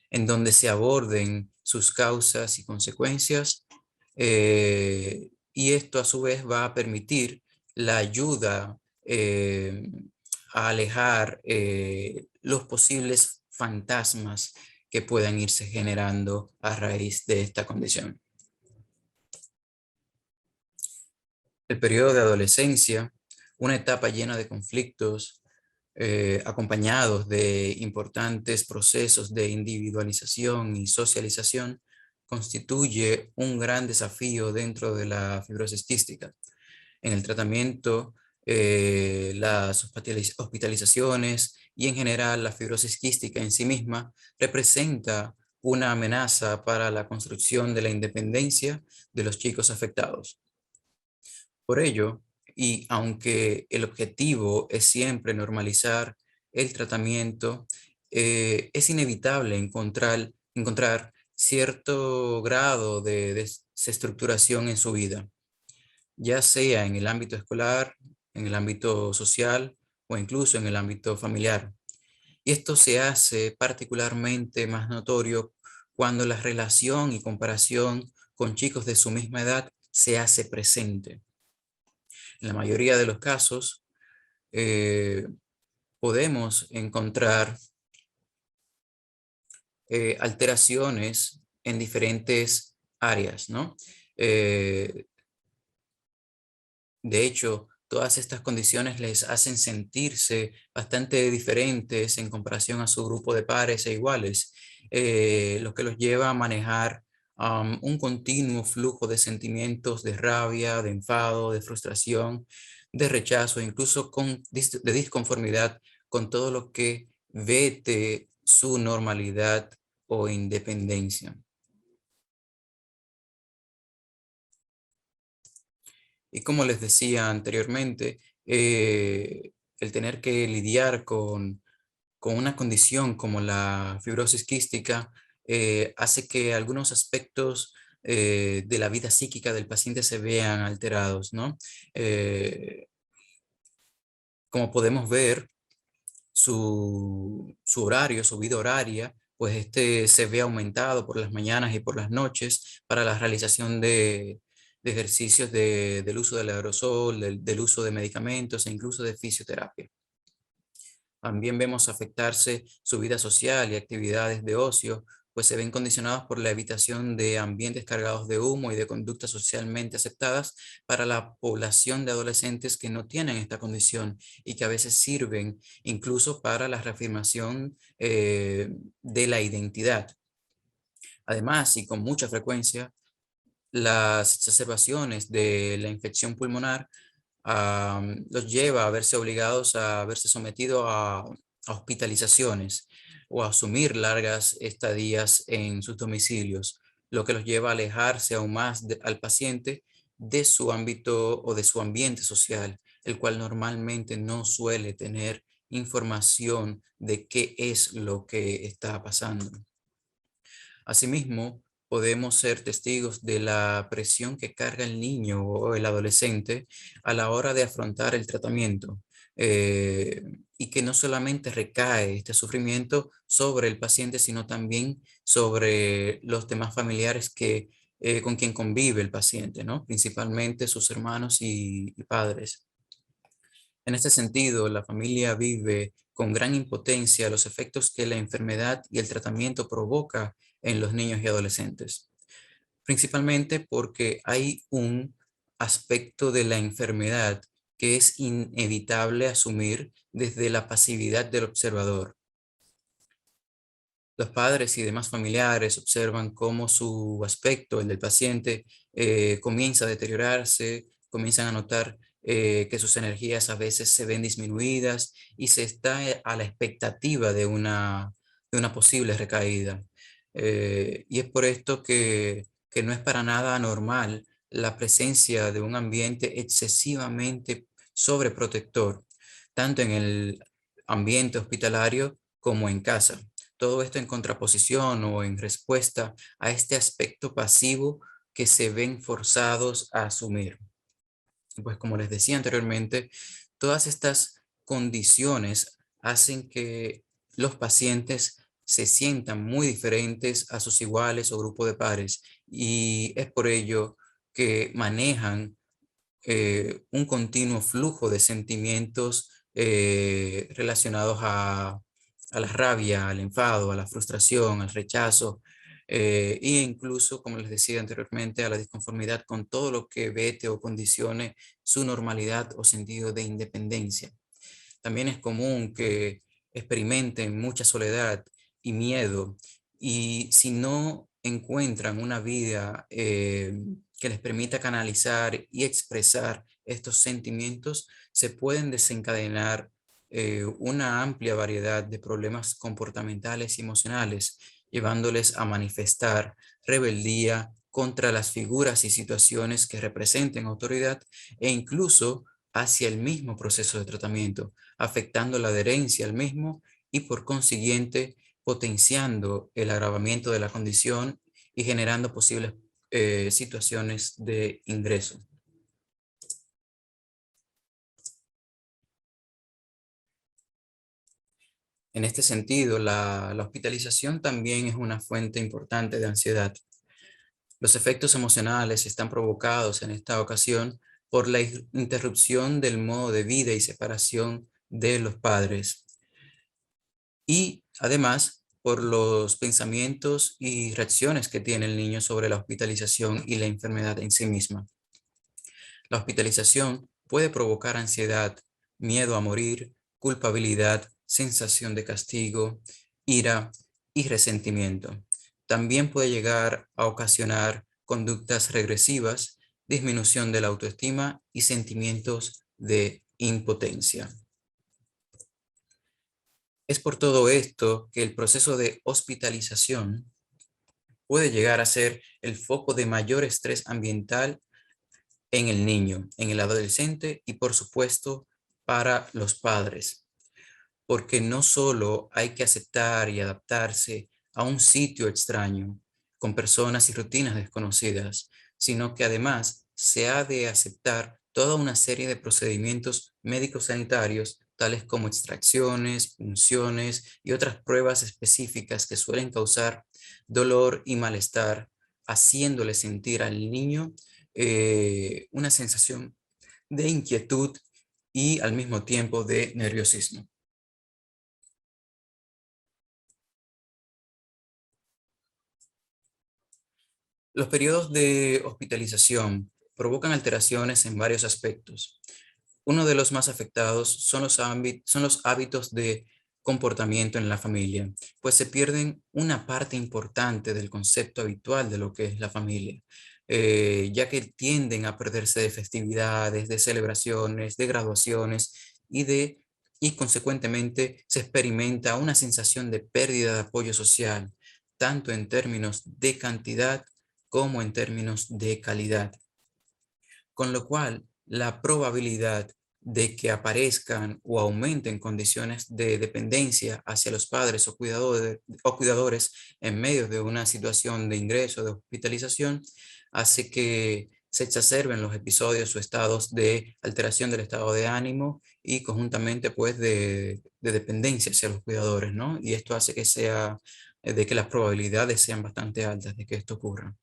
en donde se aborden sus causas y consecuencias, y esto a su vez va a permitir la ayuda a alejar los posibles fantasmas que puedan irse generando a raíz de esta condición. El periodo de adolescencia, una etapa llena de conflictos, acompañados de importantes procesos de individualización y socialización, constituye un gran desafío dentro de la fibrosis quística. En el tratamiento, las hospitalizaciones y en general la fibrosis quística en sí misma representa una amenaza para la construcción de la independencia de los chicos afectados. Por ello, y aunque el objetivo es siempre normalizar el tratamiento, es inevitable encontrar cierto grado de desestructuración en su vida, ya sea en el ámbito escolar, en el ámbito social o incluso en el ámbito familiar. Y esto se hace particularmente más notorio cuando la relación y comparación con chicos de su misma edad se hace presente. En la mayoría de los casos, podemos encontrar alteraciones en diferentes áreas, ¿no? De hecho, todas estas condiciones les hacen sentirse bastante diferentes en comparación a su grupo de pares e iguales, lo que los lleva a manejar un continuo flujo de sentimientos de rabia, de enfado, de frustración, de rechazo, incluso de disconformidad con todo lo que vete su normalidad o independencia. Y como les decía anteriormente, el tener que lidiar con una condición como la fibrosis quística hace que algunos aspectos de la vida psíquica del paciente se vean alterados, ¿no? Como podemos ver, su horario, su vida horaria, pues este se ve aumentado por las mañanas y por las noches para la realización de ejercicios del uso del aerosol, del uso de medicamentos e incluso de fisioterapia. También vemos afectarse su vida social y actividades de ocio, pues se ven condicionados por la evitación de ambientes cargados de humo y de conductas socialmente aceptadas para la población de adolescentes que no tienen esta condición y que a veces sirven incluso para la reafirmación de la identidad. Además, y con mucha frecuencia, las exacerbaciones de la infección pulmonar los lleva a verse obligados a verse sometidos a hospitalizaciones o a asumir largas estadías en sus domicilios, lo que los lleva a alejarse aún más al paciente de su ámbito o de su ambiente social, el cual normalmente no suele tener información de qué es lo que está pasando. Asimismo, podemos ser testigos de la presión que carga el niño o el adolescente a la hora de afrontar el tratamiento y que no solamente recae este sufrimiento sobre el paciente, sino también sobre los demás familiares con quien convive el paciente, ¿no? Principalmente sus hermanos y padres. En este sentido, la familia vive con gran impotencia los efectos que la enfermedad y el tratamiento provoca en los niños y adolescentes, principalmente porque hay un aspecto de la enfermedad que es inevitable asumir desde la pasividad del observador. Los padres y demás familiares observan cómo su aspecto, el del paciente, comienza a deteriorarse, comienzan a notar que sus energías a veces se ven disminuidas y se está a la expectativa de una posible recaída. Y es por esto que no es para nada anormal la presencia de un ambiente excesivamente sobreprotector, tanto en el ambiente hospitalario como en casa. Todo esto en contraposición o en respuesta a este aspecto pasivo que se ven forzados a asumir. Pues como les decía anteriormente, todas estas condiciones hacen que los pacientes se sientan muy diferentes a sus iguales o grupo de pares y es por ello que manejan un continuo flujo de sentimientos relacionados a la rabia, al enfado, a la frustración, al rechazo, e incluso, como les decía anteriormente, a la disconformidad con todo lo que vete o condicione su normalidad o sentido de independencia. También es común que experimenten mucha soledad y miedo y si no encuentran una vida que les permita canalizar y expresar estos sentimientos, se pueden desencadenar una amplia variedad de problemas comportamentales y emocionales, llevándoles a manifestar rebeldía contra las figuras y situaciones que representen autoridad e incluso hacia el mismo proceso de tratamiento, afectando la adherencia al mismo y por consiguiente potenciando el agravamiento de la condición y generando posibles situaciones de ingreso. En este sentido, la hospitalización también es una fuente importante de ansiedad. Los efectos emocionales están provocados en esta ocasión por la interrupción del modo de vida y separación de los padres. y además por los pensamientos y reacciones que tiene el niño sobre la hospitalización y la enfermedad en sí misma. La hospitalización puede provocar ansiedad, miedo a morir, culpabilidad, sensación de castigo, ira y resentimiento. También puede llegar a ocasionar conductas regresivas, disminución de la autoestima y sentimientos de impotencia. Es por todo esto que el proceso de hospitalización puede llegar a ser el foco de mayor estrés ambiental en el niño, en el adolescente y por supuesto para los padres, porque no solo hay que aceptar y adaptarse a un sitio extraño con personas y rutinas desconocidas, sino que además se ha de aceptar toda una serie de procedimientos médicos sanitarios, tales como extracciones, punciones y otras pruebas específicas que suelen causar dolor y malestar, haciéndole sentir al niño una sensación de inquietud y al mismo tiempo de nerviosismo. Los periodos de hospitalización provocan alteraciones en varios aspectos. Uno de los más afectados son los hábitos de comportamiento en la familia, pues se pierden una parte importante del concepto habitual de lo que es la familia, ya que tienden a perderse de festividades, de celebraciones, de graduaciones y consecuentemente se experimenta una sensación de pérdida de apoyo social, tanto en términos de cantidad como en términos de calidad. Con lo cual, la probabilidad de que aparezcan o aumenten condiciones de dependencia hacia los padres o cuidadores en medio de una situación de ingreso, de hospitalización, hace que se exacerben los episodios o estados de alteración del estado de ánimo y conjuntamente pues de dependencia hacia los cuidadores, ¿no? Y esto hace que de que las probabilidades sean bastante altas de que esto ocurra.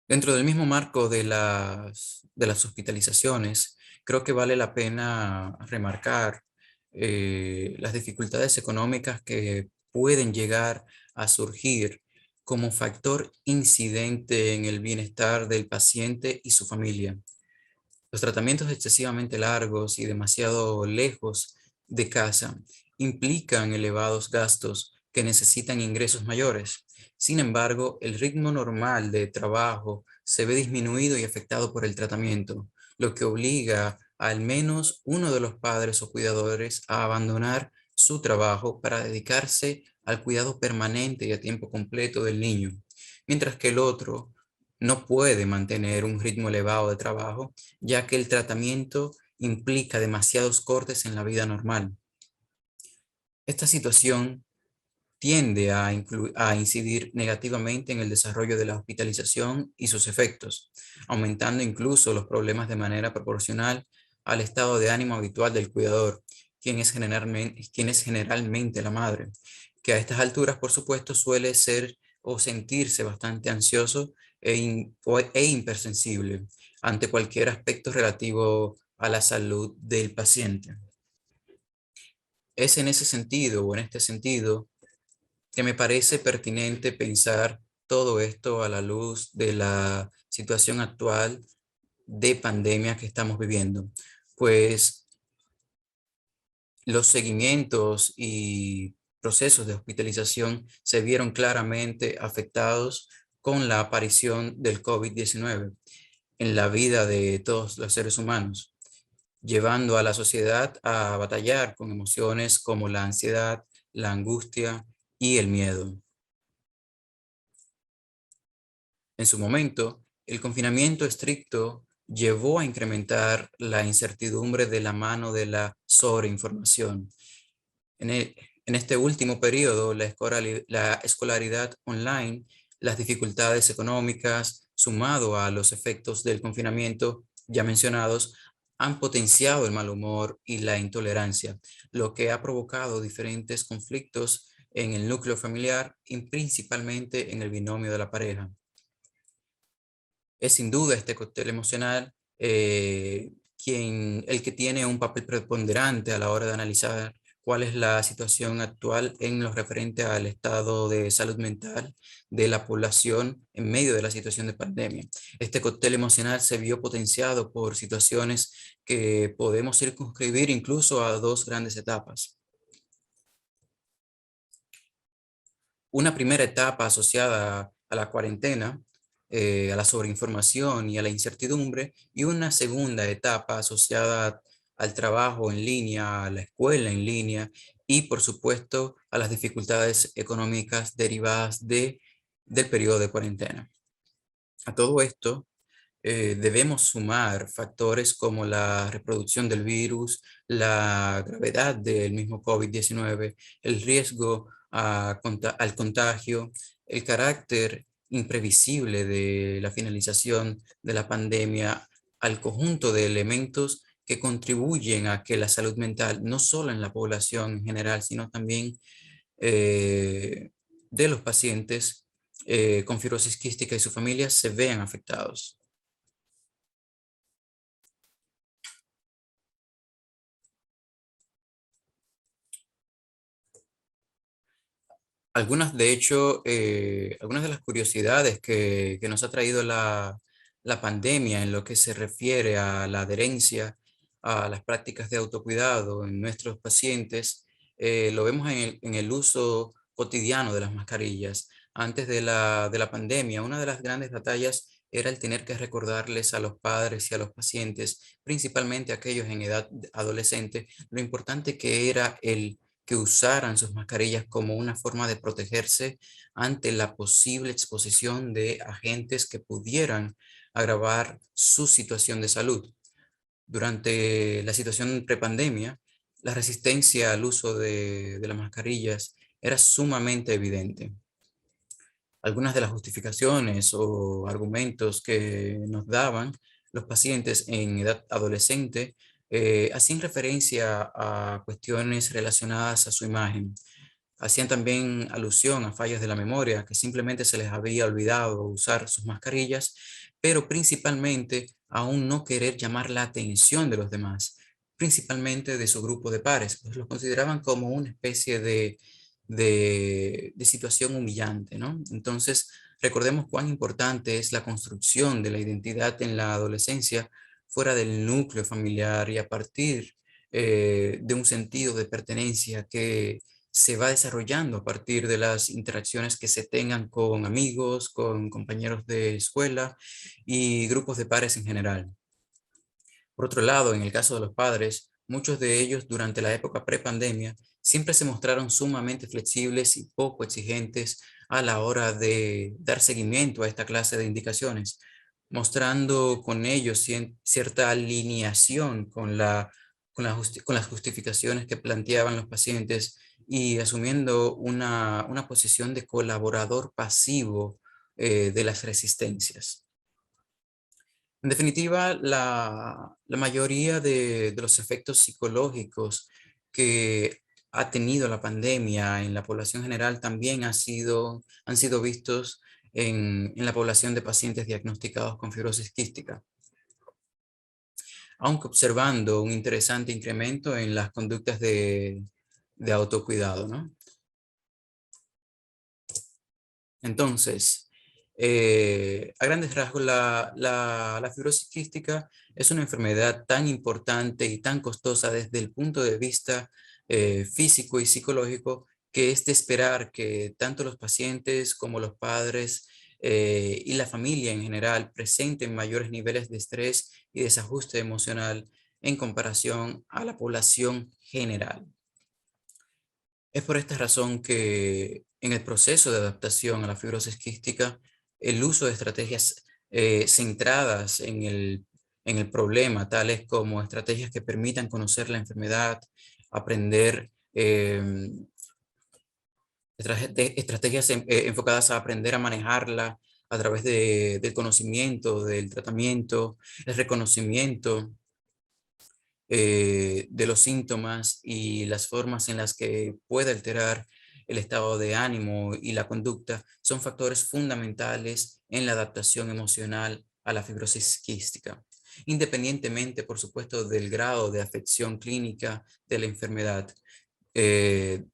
Dentro del mismo marco de las hospitalizaciones, creo que vale la pena remarcar las dificultades económicas que pueden llegar a surgir como factor incidente en el bienestar del paciente y su familia. Los tratamientos excesivamente largos y demasiado lejos de casa implican elevados gastos que necesitan ingresos mayores. Sin embargo, el ritmo normal de trabajo se ve disminuido y afectado por el tratamiento, lo que obliga a al menos uno de los padres o cuidadores a abandonar su trabajo para dedicarse al cuidado permanente y a tiempo completo del niño, mientras que el otro no puede mantener un ritmo elevado de trabajo, ya que el tratamiento implica demasiados cortes en la vida normal. Esta situación tiende a incidir negativamente en el desarrollo de la hospitalización y sus efectos, aumentando incluso los problemas de manera proporcional al estado de ánimo habitual del cuidador, quien es generalmente la madre, que a estas alturas, por supuesto, suele ser o sentirse bastante ansioso e hipersensible ante cualquier aspecto relativo a la salud del paciente. Es en ese sentido o en este sentido que me parece pertinente pensar todo esto a la luz de la situación actual de pandemia que estamos viviendo, pues los seguimientos y procesos de hospitalización se vieron claramente afectados con la aparición del COVID-19 en la vida de todos los seres humanos, llevando a la sociedad a batallar con emociones como la ansiedad, la angustia y el miedo. En su momento, el confinamiento estricto llevó a incrementar la incertidumbre de la mano de la sobreinformación. En este último periodo, la escolaridad online, las dificultades económicas, sumado a los efectos del confinamiento ya mencionados, han potenciado el mal humor y la intolerancia, lo que ha provocado diferentes conflictos en el núcleo familiar y principalmente en el binomio de la pareja. Es sin duda este cóctel emocional el que tiene un papel preponderante a la hora de analizar cuál es la situación actual en lo referente al estado de salud mental de la población en medio de la situación de pandemia. Este cóctel emocional se vio potenciado por situaciones que podemos circunscribir incluso a dos grandes etapas. Una primera etapa asociada a la cuarentena, a la sobreinformación y a la incertidumbre, y una segunda etapa asociada al trabajo en línea, a la escuela en línea y, por supuesto, a las dificultades económicas derivadas del periodo de cuarentena. A todo esto, debemos sumar factores como la reproducción del virus, la gravedad del mismo COVID-19, el riesgo al contagio, el carácter imprevisible de la finalización de la pandemia, al conjunto de elementos que contribuyen a que la salud mental, no solo en la población en general, sino también de los pacientes con fibrosis quística y sus familias se vean afectados. Algunas, de hecho, algunas de las curiosidades que nos ha traído la pandemia en lo que se refiere a la adherencia a las prácticas de autocuidado en nuestros pacientes, lo vemos en el uso cotidiano de las mascarillas. Antes de la pandemia, una de las grandes batallas era el tener que recordarles a los padres y a los pacientes, principalmente aquellos en edad adolescente, lo importante que era el que usaran sus mascarillas como una forma de protegerse ante la posible exposición de agentes que pudieran agravar su situación de salud. Durante la situación prepandemia, la resistencia al uso de las mascarillas era sumamente evidente. Algunas de las justificaciones o argumentos que nos daban los pacientes en edad adolescente hacían referencia a cuestiones relacionadas a su imagen. Hacían también alusión a fallas de la memoria, que simplemente se les había olvidado usar sus mascarillas, pero principalmente a un no querer llamar la atención de los demás, principalmente de su grupo de pares, pues los consideraban como una especie de situación humillante, ¿no? Entonces, recordemos cuán importante es la construcción de la identidad en la adolescencia fuera del núcleo familiar y a partir de un sentido de pertenencia que se va desarrollando a partir de las interacciones que se tengan con amigos, con compañeros de escuela y grupos de pares en general. Por otro lado, en el caso de los padres, muchos de ellos durante la época prepandemia siempre se mostraron sumamente flexibles y poco exigentes a la hora de dar seguimiento a esta clase de indicaciones, mostrando con ellos cierta alineación con las justificaciones que planteaban los pacientes y asumiendo una posición de colaborador pasivo de las resistencias. En definitiva, la mayoría de los efectos psicológicos que ha tenido la pandemia en la población general también han sido vistos en la población de pacientes diagnosticados con fibrosis quística, aunque observando un interesante incremento en las conductas de autocuidado, ¿no? Entonces, a grandes rasgos, la fibrosis quística es una enfermedad tan importante y tan costosa desde el punto de vista físico y psicológico que es de esperar que tanto los pacientes como los padres y la familia en general presenten mayores niveles de estrés y desajuste emocional en comparación a la población general. Es por esta razón que en el proceso de adaptación a la fibrosis quística, el uso de estrategias centradas en el problema, tales como estrategias que permitan conocer la enfermedad, aprender estrategias enfocadas a aprender a manejarla a través del conocimiento, del tratamiento, el reconocimiento de los síntomas y las formas en las que puede alterar el estado de ánimo y la conducta son factores fundamentales en la adaptación emocional a la fibrosis quística. independientemente, por supuesto, del grado de afección clínica de la enfermedad,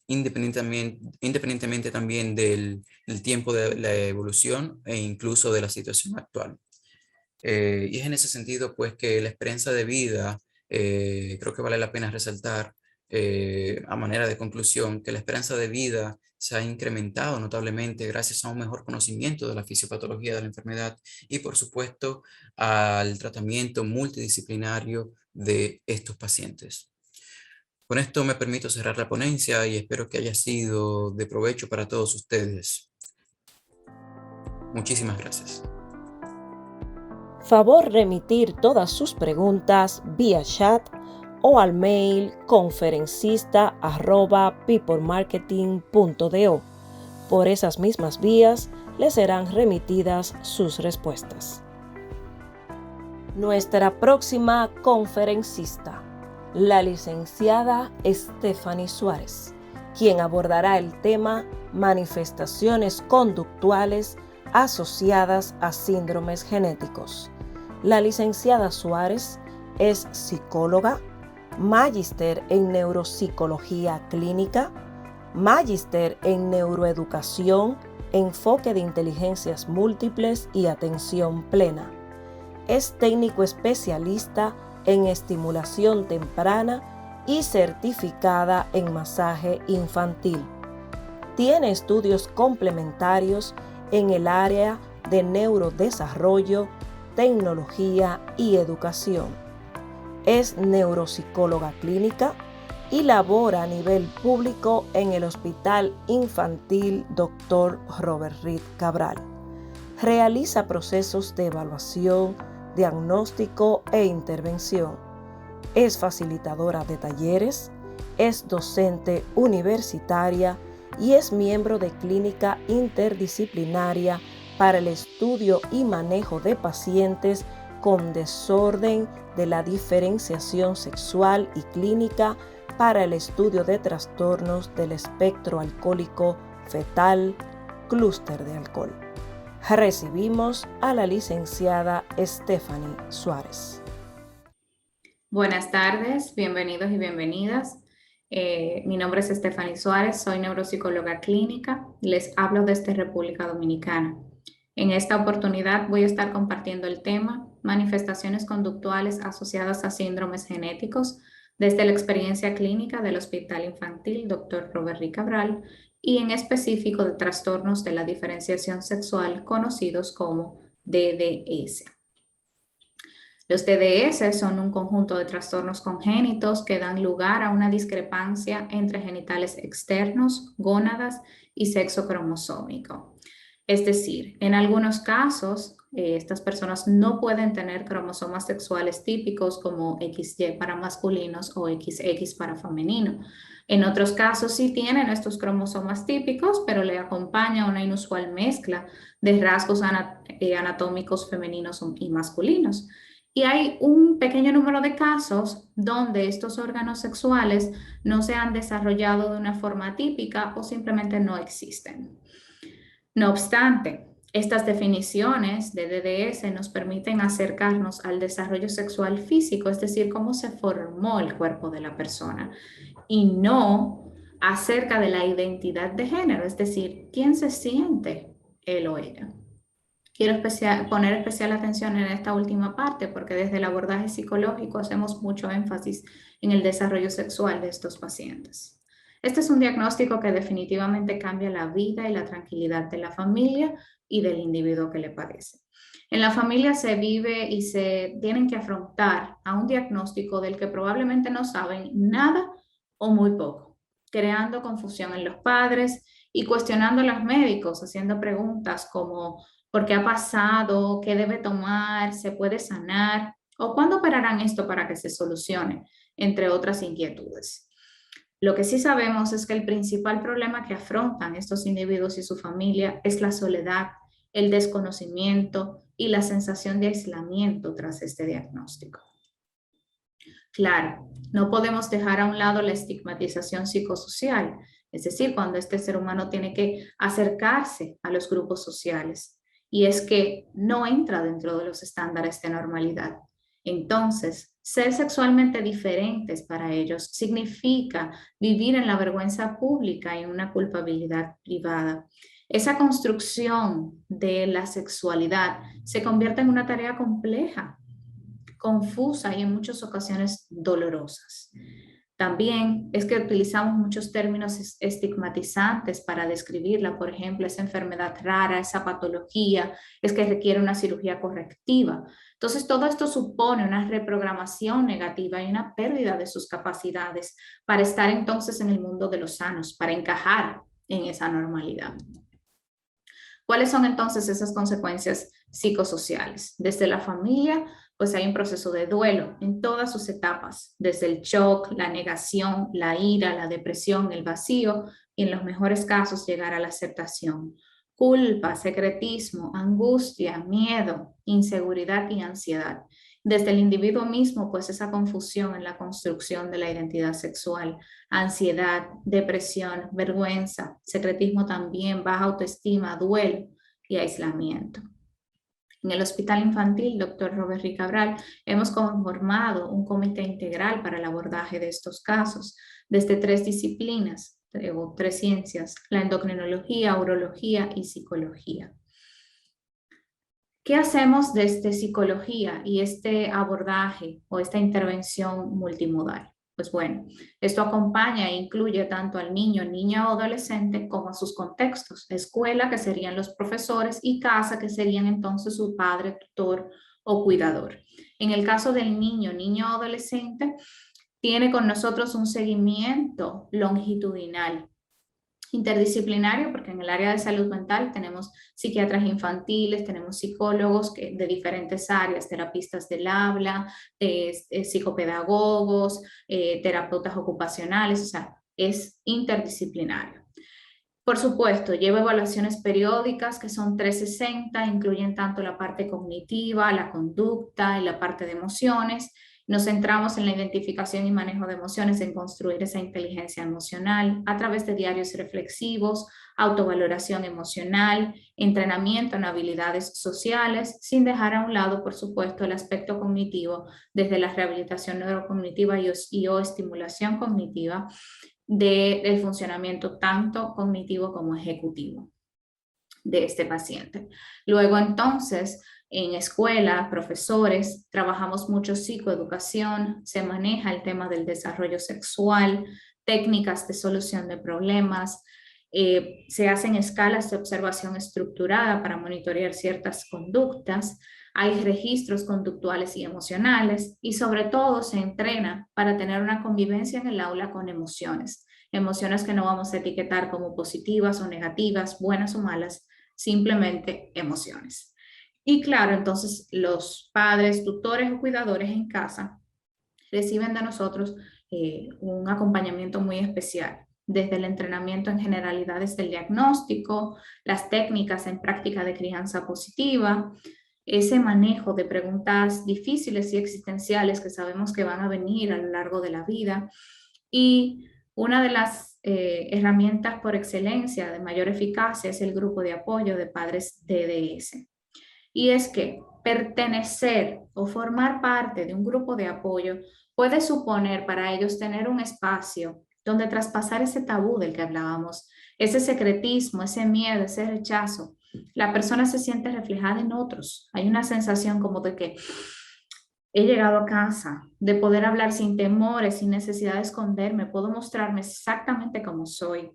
independientemente también del tiempo de la evolución e incluso de la situación actual. Y es en ese sentido, pues, que la esperanza de vida, creo que vale la pena resaltar, a manera de conclusión, que la esperanza de vida se ha incrementado notablemente gracias a un mejor conocimiento de la fisiopatología de la enfermedad y, por supuesto, al tratamiento multidisciplinario de estos pacientes. Con esto me permito cerrar la ponencia y espero que haya sido de provecho para todos ustedes. Muchísimas gracias. Favor remitir todas sus preguntas vía chat o al mail conferencista@peoplemarketing.do. Por esas mismas vías les serán remitidas sus respuestas. Nuestra próxima conferencista, la licenciada Stephanie Suárez, quien abordará el tema manifestaciones conductuales asociadas a síndromes genéticos. La licenciada Suárez es psicóloga, magíster en neuropsicología clínica, magíster en neuroeducación, enfoque de inteligencias múltiples y atención plena. Es técnico especialista en estimulación temprana y certificada en masaje infantil. Tiene estudios complementarios en el área de neurodesarrollo, tecnología y educación. Es neuropsicóloga clínica y labora a nivel público en el Hospital Infantil Dr. Robert Reed Cabral. Realiza procesos de evaluación, diagnóstico e intervención. Es facilitadora de talleres, es docente universitaria y es miembro de clínica interdisciplinaria para el estudio y manejo de pacientes con desorden de la diferenciación sexual y clínica para el estudio de trastornos del espectro alcohólico fetal, clúster de alcohol. Recibimos a la licenciada Stephanie Suárez. Buenas tardes, bienvenidos y bienvenidas. Mi nombre es Stephanie Suárez, soy neuropsicóloga clínica, les hablo desde República Dominicana. En esta oportunidad voy a estar compartiendo el tema manifestaciones conductuales asociadas a síndromes genéticos desde la experiencia clínica del Hospital Infantil Dr. Robert Reed Cabral y en específico de trastornos de la diferenciación sexual conocidos como DDS. Los DDS son un conjunto de trastornos congénitos que dan lugar a una discrepancia entre genitales externos, gónadas y sexo cromosómico. Es decir, en algunos casos, estas personas no pueden tener cromosomas sexuales típicos como XY para masculinos o XX para femenino. En otros casos sí tienen estos cromosomas típicos, pero le acompaña una inusual mezcla de rasgos anatómicos femeninos y masculinos. Y hay un pequeño número de casos donde estos órganos sexuales no se han desarrollado de una forma típica o simplemente no existen. No obstante, estas definiciones de DDS nos permiten acercarnos al desarrollo sexual físico, es decir, cómo se formó el cuerpo de la persona, y no acerca de la identidad de género, es decir, quién se siente él o ella. Quiero poner especial atención en esta última parte porque desde el abordaje psicológico hacemos mucho énfasis en el desarrollo sexual de estos pacientes. Este es un diagnóstico que definitivamente cambia la vida y la tranquilidad de la familia y del individuo que le padece. En la familia se vive y se tienen que afrontar a un diagnóstico del que probablemente no saben nada o muy poco, creando confusión en los padres y cuestionando a los médicos, haciendo preguntas como ¿por qué ha pasado? ¿Qué debe tomar? ¿Se puede sanar? ¿O cuándo operarán esto para que se solucione? Entre otras inquietudes. Lo que sí sabemos es que el principal problema que afrontan estos individuos y su familia es la soledad, el desconocimiento y la sensación de aislamiento tras este diagnóstico. Claro, no podemos dejar a un lado la estigmatización psicosocial, es decir, cuando este ser humano tiene que acercarse a los grupos sociales, y es que no entra dentro de los estándares de normalidad. Entonces, ser sexualmente diferentes para ellos significa vivir en la vergüenza pública y en una culpabilidad privada. Esa construcción de la sexualidad se convierte en una tarea compleja, confusa y en muchas ocasiones dolorosas. También es que utilizamos muchos términos estigmatizantes para describirla, por ejemplo, esa enfermedad rara, esa patología, es que requiere una cirugía correctiva. Entonces, todo esto supone una reprogramación negativa y una pérdida de sus capacidades para estar entonces en el mundo de los sanos, para encajar en esa normalidad. ¿Cuáles son entonces esas consecuencias psicosociales? Desde la familia, pues hay un proceso de duelo en todas sus etapas, desde el shock, la negación, la ira, la depresión, el vacío y en los mejores casos llegar a la aceptación. Culpa, secretismo, angustia, miedo, inseguridad y ansiedad. Desde el individuo mismo, pues esa confusión en la construcción de la identidad sexual, ansiedad, depresión, vergüenza, secretismo también, baja autoestima, duelo y aislamiento. En el Hospital Infantil Dr. Robert Rick Cabral hemos conformado un comité integral para el abordaje de estos casos desde 3 disciplinas o 3 ciencias, la endocrinología, urología y psicología. ¿Qué hacemos desde psicología y este abordaje o esta intervención multimodal? Pues bueno, esto acompaña e incluye tanto al niño, niña o adolescente como a sus contextos, escuela, que serían los profesores, y casa, que serían entonces su padre, tutor o cuidador. En el caso del niño, niña o adolescente, tiene con nosotros un seguimiento longitudinal, interdisciplinario, porque en el área de salud mental tenemos psiquiatras infantiles, tenemos psicólogos de diferentes áreas, terapistas del habla, psicopedagogos, terapeutas ocupacionales, o sea, es interdisciplinario. Por supuesto, lleva evaluaciones periódicas que son 360, incluyen tanto la parte cognitiva, la conducta y la parte de emociones. Nos centramos en la identificación y manejo de emociones, en construir esa inteligencia emocional a través de diarios reflexivos, autovaloración emocional, entrenamiento en habilidades sociales, sin dejar a un lado, por supuesto, el aspecto cognitivo desde la rehabilitación neurocognitiva y o estimulación cognitiva del funcionamiento tanto cognitivo como ejecutivo de este paciente. Luego entonces, en escuela, profesores, trabajamos mucho psicoeducación, se maneja el tema del desarrollo sexual, técnicas de solución de problemas, se hacen escalas de observación estructurada para monitorear ciertas conductas, hay registros conductuales y emocionales y sobre todo se entrena para tener una convivencia en el aula con emociones, emociones que no vamos a etiquetar como positivas o negativas, buenas o malas, simplemente emociones. Y claro, entonces los padres, tutores o cuidadores en casa reciben de nosotros un acompañamiento muy especial, desde el entrenamiento en generalidades del diagnóstico, las técnicas en práctica de crianza positiva, ese manejo de preguntas difíciles y existenciales que sabemos que van a venir a lo largo de la vida, y una de las herramientas por excelencia de mayor eficacia es el grupo de apoyo de padres DDS. Y es que pertenecer o formar parte de un grupo de apoyo puede suponer para ellos tener un espacio donde traspasar ese tabú del que hablábamos, ese secretismo, ese miedo, ese rechazo. La persona se siente reflejada en otros. Hay una sensación como de que he llegado a casa, de poder hablar sin temores, sin necesidad de esconderme, puedo mostrarme exactamente como soy.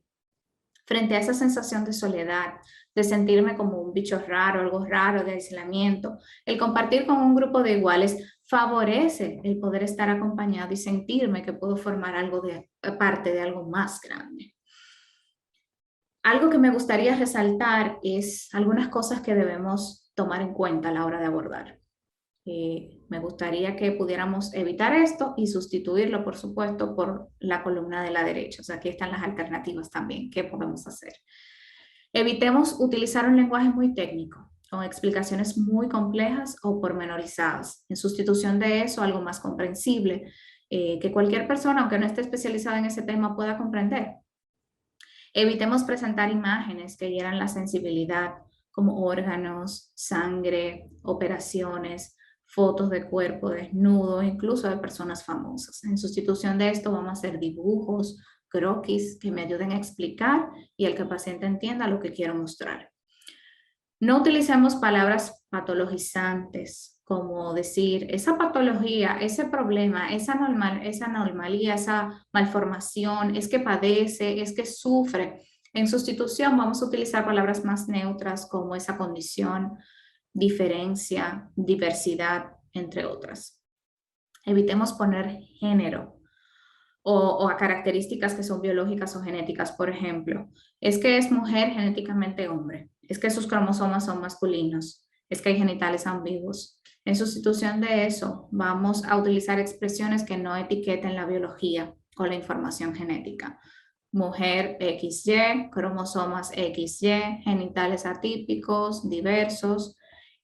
Frente a esa sensación de soledad, de sentirme como un bicho raro, algo raro, de aislamiento, el compartir con un grupo de iguales favorece el poder estar acompañado y sentirme que puedo formar parte de algo más grande. Algo que me gustaría resaltar es algunas cosas que debemos tomar en cuenta a la hora de abordar. Me gustaría que pudiéramos evitar esto y sustituirlo, por supuesto, por la columna de la derecha. O sea, aquí están las alternativas también. ¿Qué podemos hacer? Evitemos utilizar un lenguaje muy técnico, con explicaciones muy complejas o pormenorizadas. En sustitución de eso, algo más comprensible, que cualquier persona, aunque no esté especializada en ese tema, pueda comprender. Evitemos presentar imágenes que hieran la sensibilidad, como órganos, sangre, operaciones, fotos de cuerpo desnudo, incluso de personas famosas. En sustitución de esto vamos a hacer dibujos, croquis que me ayuden a explicar y el que el paciente entienda lo que quiero mostrar. No utilicemos palabras patologizantes como decir esa patología, ese problema, esa anomalía, esa malformación, es que padece, es que sufre. En sustitución vamos a utilizar palabras más neutras como esa condición, diferencia, diversidad, entre otras. Evitemos poner género o a características que son biológicas o genéticas. Por ejemplo, es que es mujer genéticamente hombre, es que sus cromosomas son masculinos, es que hay genitales ambiguos. En sustitución de eso, vamos a utilizar expresiones que no etiqueten la biología o la información genética. Mujer XY, cromosomas XY, genitales atípicos, diversos.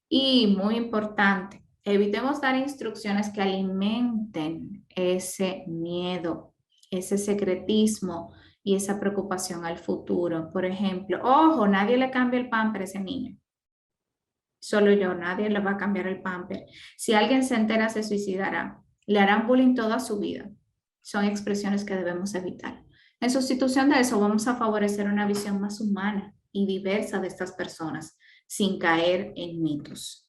Y muy importante, evitemos dar instrucciones que alimenten ese miedo, ese secretismo y esa preocupación al futuro. Por ejemplo, ojo, nadie le cambia el pamper a ese niño. Solo yo, nadie le va a cambiar el pamper. Si alguien se entera, se suicidará. Le harán bullying toda su vida. Son expresiones que debemos evitar. En sustitución de eso, vamos a favorecer una visión más humana y diversa de estas personas, sin caer en mitos.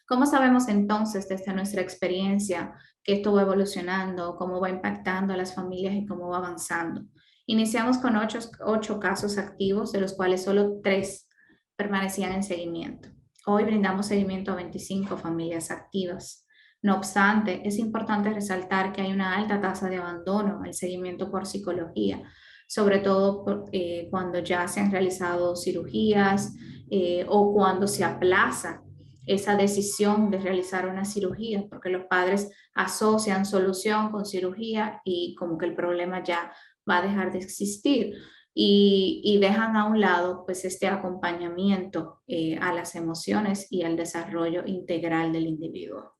¿Cómo sabemos entonces desde nuestra experiencia que esto va evolucionando, cómo va impactando a las familias y cómo va avanzando? Iniciamos con 8 casos activos, de los cuales solo 3 permanecían en seguimiento. Hoy brindamos seguimiento a 25 familias activas. No obstante, es importante resaltar que hay una alta tasa de abandono al seguimiento por psicología, sobre todo cuando ya se han realizado cirugías o cuando se aplaza esa decisión de realizar una cirugía, porque los padres asocian solución con cirugía y como que el problema ya va a dejar de existir y dejan a un lado pues este acompañamiento a las emociones y al desarrollo integral del individuo.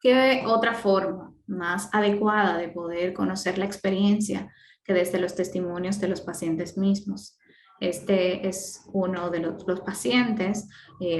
¿Qué otra forma más adecuada de poder conocer la experiencia que desde los testimonios de los pacientes mismos? Este es uno de los pacientes,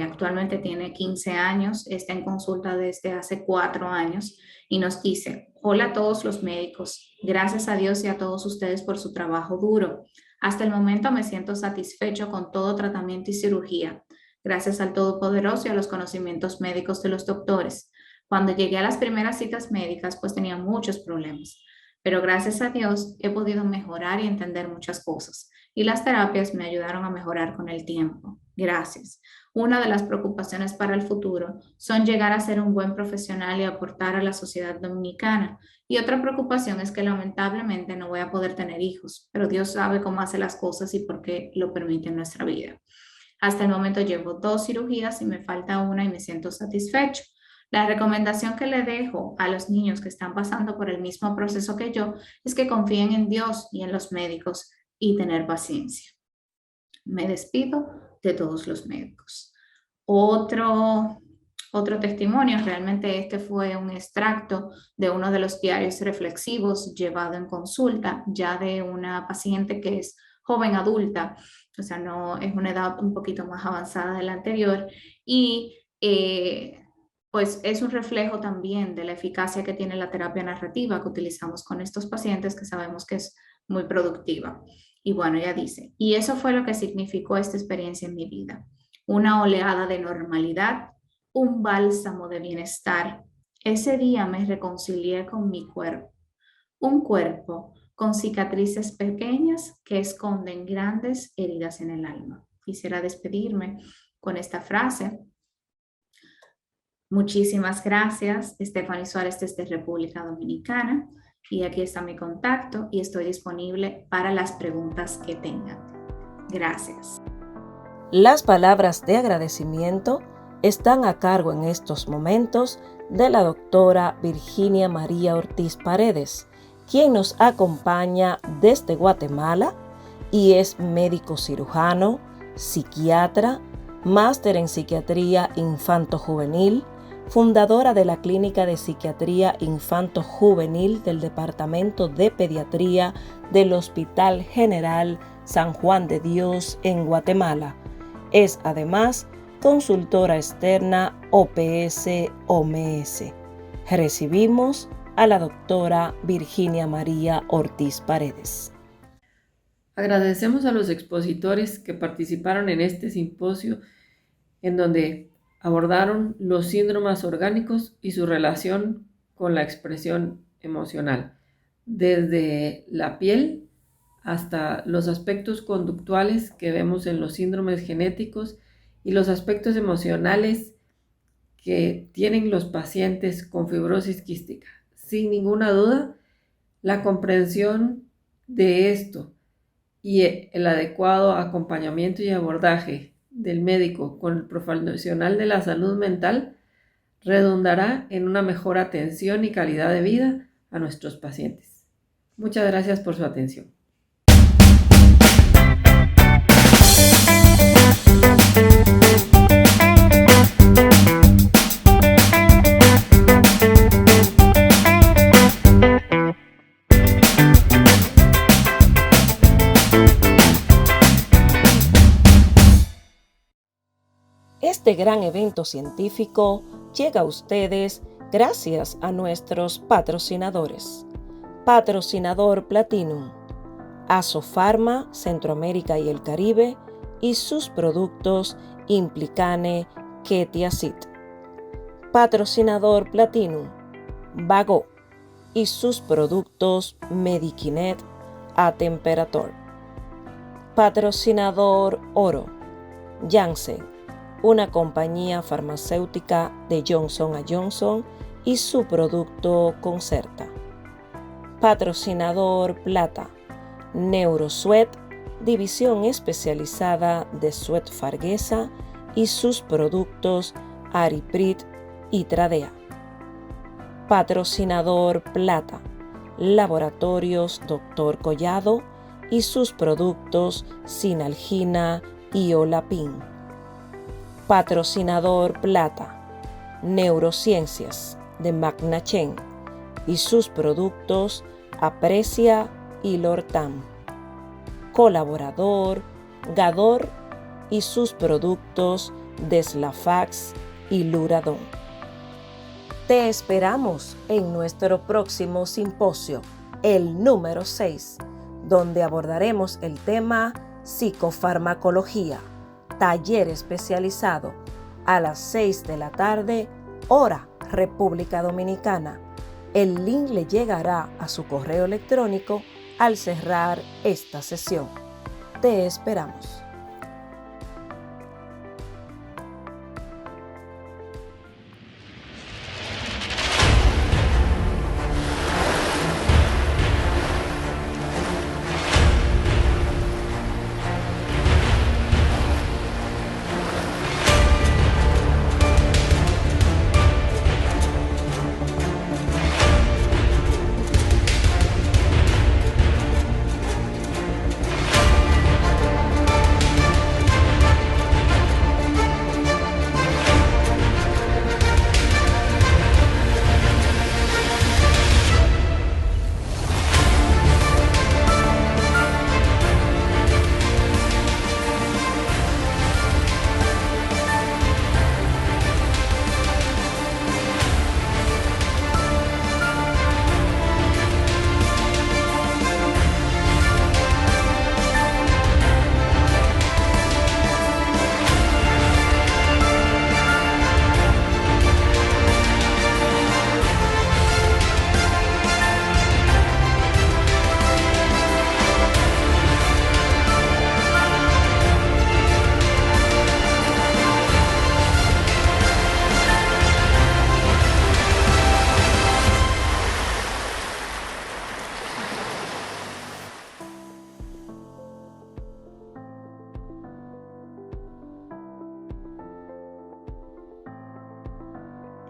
actualmente tiene 15 años, está en consulta desde hace 4 años y nos dice: hola a todos los médicos, gracias a Dios y a todos ustedes por su trabajo duro. Hasta el momento me siento satisfecho con todo tratamiento y cirugía, gracias al Todopoderoso y a los conocimientos médicos de los doctores. Cuando llegué a las primeras citas médicas, pues tenía muchos problemas, pero gracias a Dios he podido mejorar y entender muchas cosas. Y las terapias me ayudaron a mejorar con el tiempo. Gracias. Una de las preocupaciones para el futuro son llegar a ser un buen profesional y aportar a la sociedad dominicana. Y otra preocupación es que lamentablemente no voy a poder tener hijos, pero Dios sabe cómo hace las cosas y por qué lo permite en nuestra vida. Hasta el momento llevo 2 cirugías y me falta una y me siento satisfecho. La recomendación que le dejo a los niños que están pasando por el mismo proceso que yo es que confíen en Dios y en los médicos y tener paciencia. Me despido de todos los médicos. Otro testimonio, realmente este fue un extracto de uno de los diarios reflexivos llevado en consulta, ya de una paciente que es joven adulta, o sea, no es una edad un poquito más avanzada de la anterior, y pues es un reflejo también de la eficacia que tiene la terapia narrativa que utilizamos con estos pacientes, que sabemos que es muy productiva. Y bueno, ella dice: y eso fue lo que significó esta experiencia en mi vida. Una oleada de normalidad, un bálsamo de bienestar. Ese día me reconcilié con mi cuerpo. Un cuerpo con cicatrices pequeñas que esconden grandes heridas en el alma. Quisiera despedirme con esta frase. Muchísimas gracias, Stephanie Suárez desde República Dominicana. Y aquí está mi contacto y estoy disponible para las preguntas que tengan. Gracias. Las palabras de agradecimiento están a cargo en estos momentos de la doctora Virginia María Ortiz Paredes, quien nos acompaña desde Guatemala y es médico cirujano, psiquiatra, máster en psiquiatría infanto-juvenil, fundadora de la Clínica de Psiquiatría Infanto-Juvenil del Departamento de Pediatría del Hospital General San Juan de Dios en Guatemala. Es además consultora externa OPS-OMS. Recibimos a la doctora Virginia María Ortiz Paredes. Agradecemos a los expositores que participaron en este simposio en donde abordaron los síndromes orgánicos y su relación con la expresión emocional, desde la piel hasta los aspectos conductuales que vemos en los síndromes genéticos y los aspectos emocionales que tienen los pacientes con fibrosis quística. Sin ninguna duda, la comprensión de esto y el adecuado acompañamiento y abordaje del médico con el profesional de la salud mental redundará en una mejor atención y calidad de vida a nuestros pacientes. Muchas gracias por su atención. Este gran evento científico llega a ustedes gracias a nuestros patrocinadores. Patrocinador Platinum, Asofarma Centroamérica y el Caribe y sus productos Implicane Ketiacid. Patrocinador Platinum, Vago y sus productos Medikinet a Temperator. Patrocinador Oro, Janssen, una compañía farmacéutica de Johnson & Johnson y su producto Concerta. Patrocinador Plata, NeuroSweat, división especializada de Sweat Farguesa y sus productos Ariprit y Tradea. Patrocinador Plata, Laboratorios Dr. Collado y sus productos Sinalgina y Olapin. Patrocinador Plata, Neurociencias de Magna Chen y sus productos Aprecia y Lortam. Colaborador Gador y sus productos Deslafax y Luradón. Te esperamos en nuestro próximo simposio, el número 6, donde abordaremos el tema psicofarmacología, taller especializado a las 6 de la tarde, hora República Dominicana. El link le llegará a su correo electrónico al cerrar esta sesión. Te esperamos.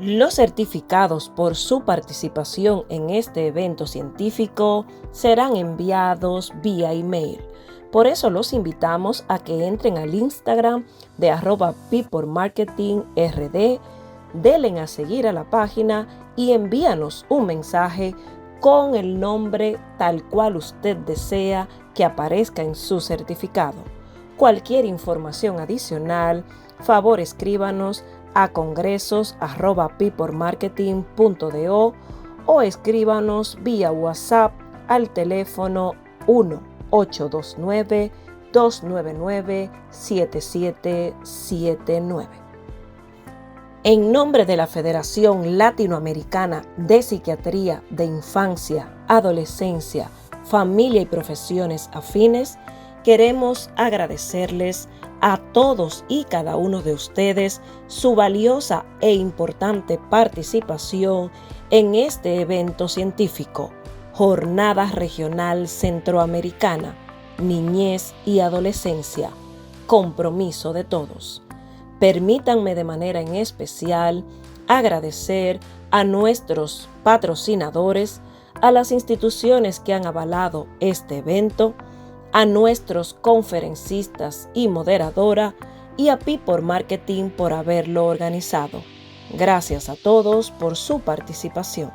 Los certificados por su participación en este evento científico serán enviados vía email. Por eso los invitamos a que entren al Instagram de @peoplemarketingrd, denle a seguir a la página y envíanos un mensaje con el nombre tal cual usted desea que aparezca en su certificado. Cualquier información adicional, favor escríbanos a congresos@pipormarketing.do o escríbanos vía WhatsApp al teléfono 1-829-299-7779. En nombre de la Federación Latinoamericana de Psiquiatría de Infancia, Adolescencia, Familia y Profesiones Afines, queremos agradecerles a todos y cada uno de ustedes su valiosa e importante participación en este evento científico, Jornada Regional Centroamericana, Niñez y Adolescencia, compromiso de todos. Permítanme de manera en especial agradecer a nuestros patrocinadores, a las instituciones que han avalado este evento, a nuestros conferencistas y moderadora y a Pipor Marketing por haberlo organizado. Gracias a todos por su participación.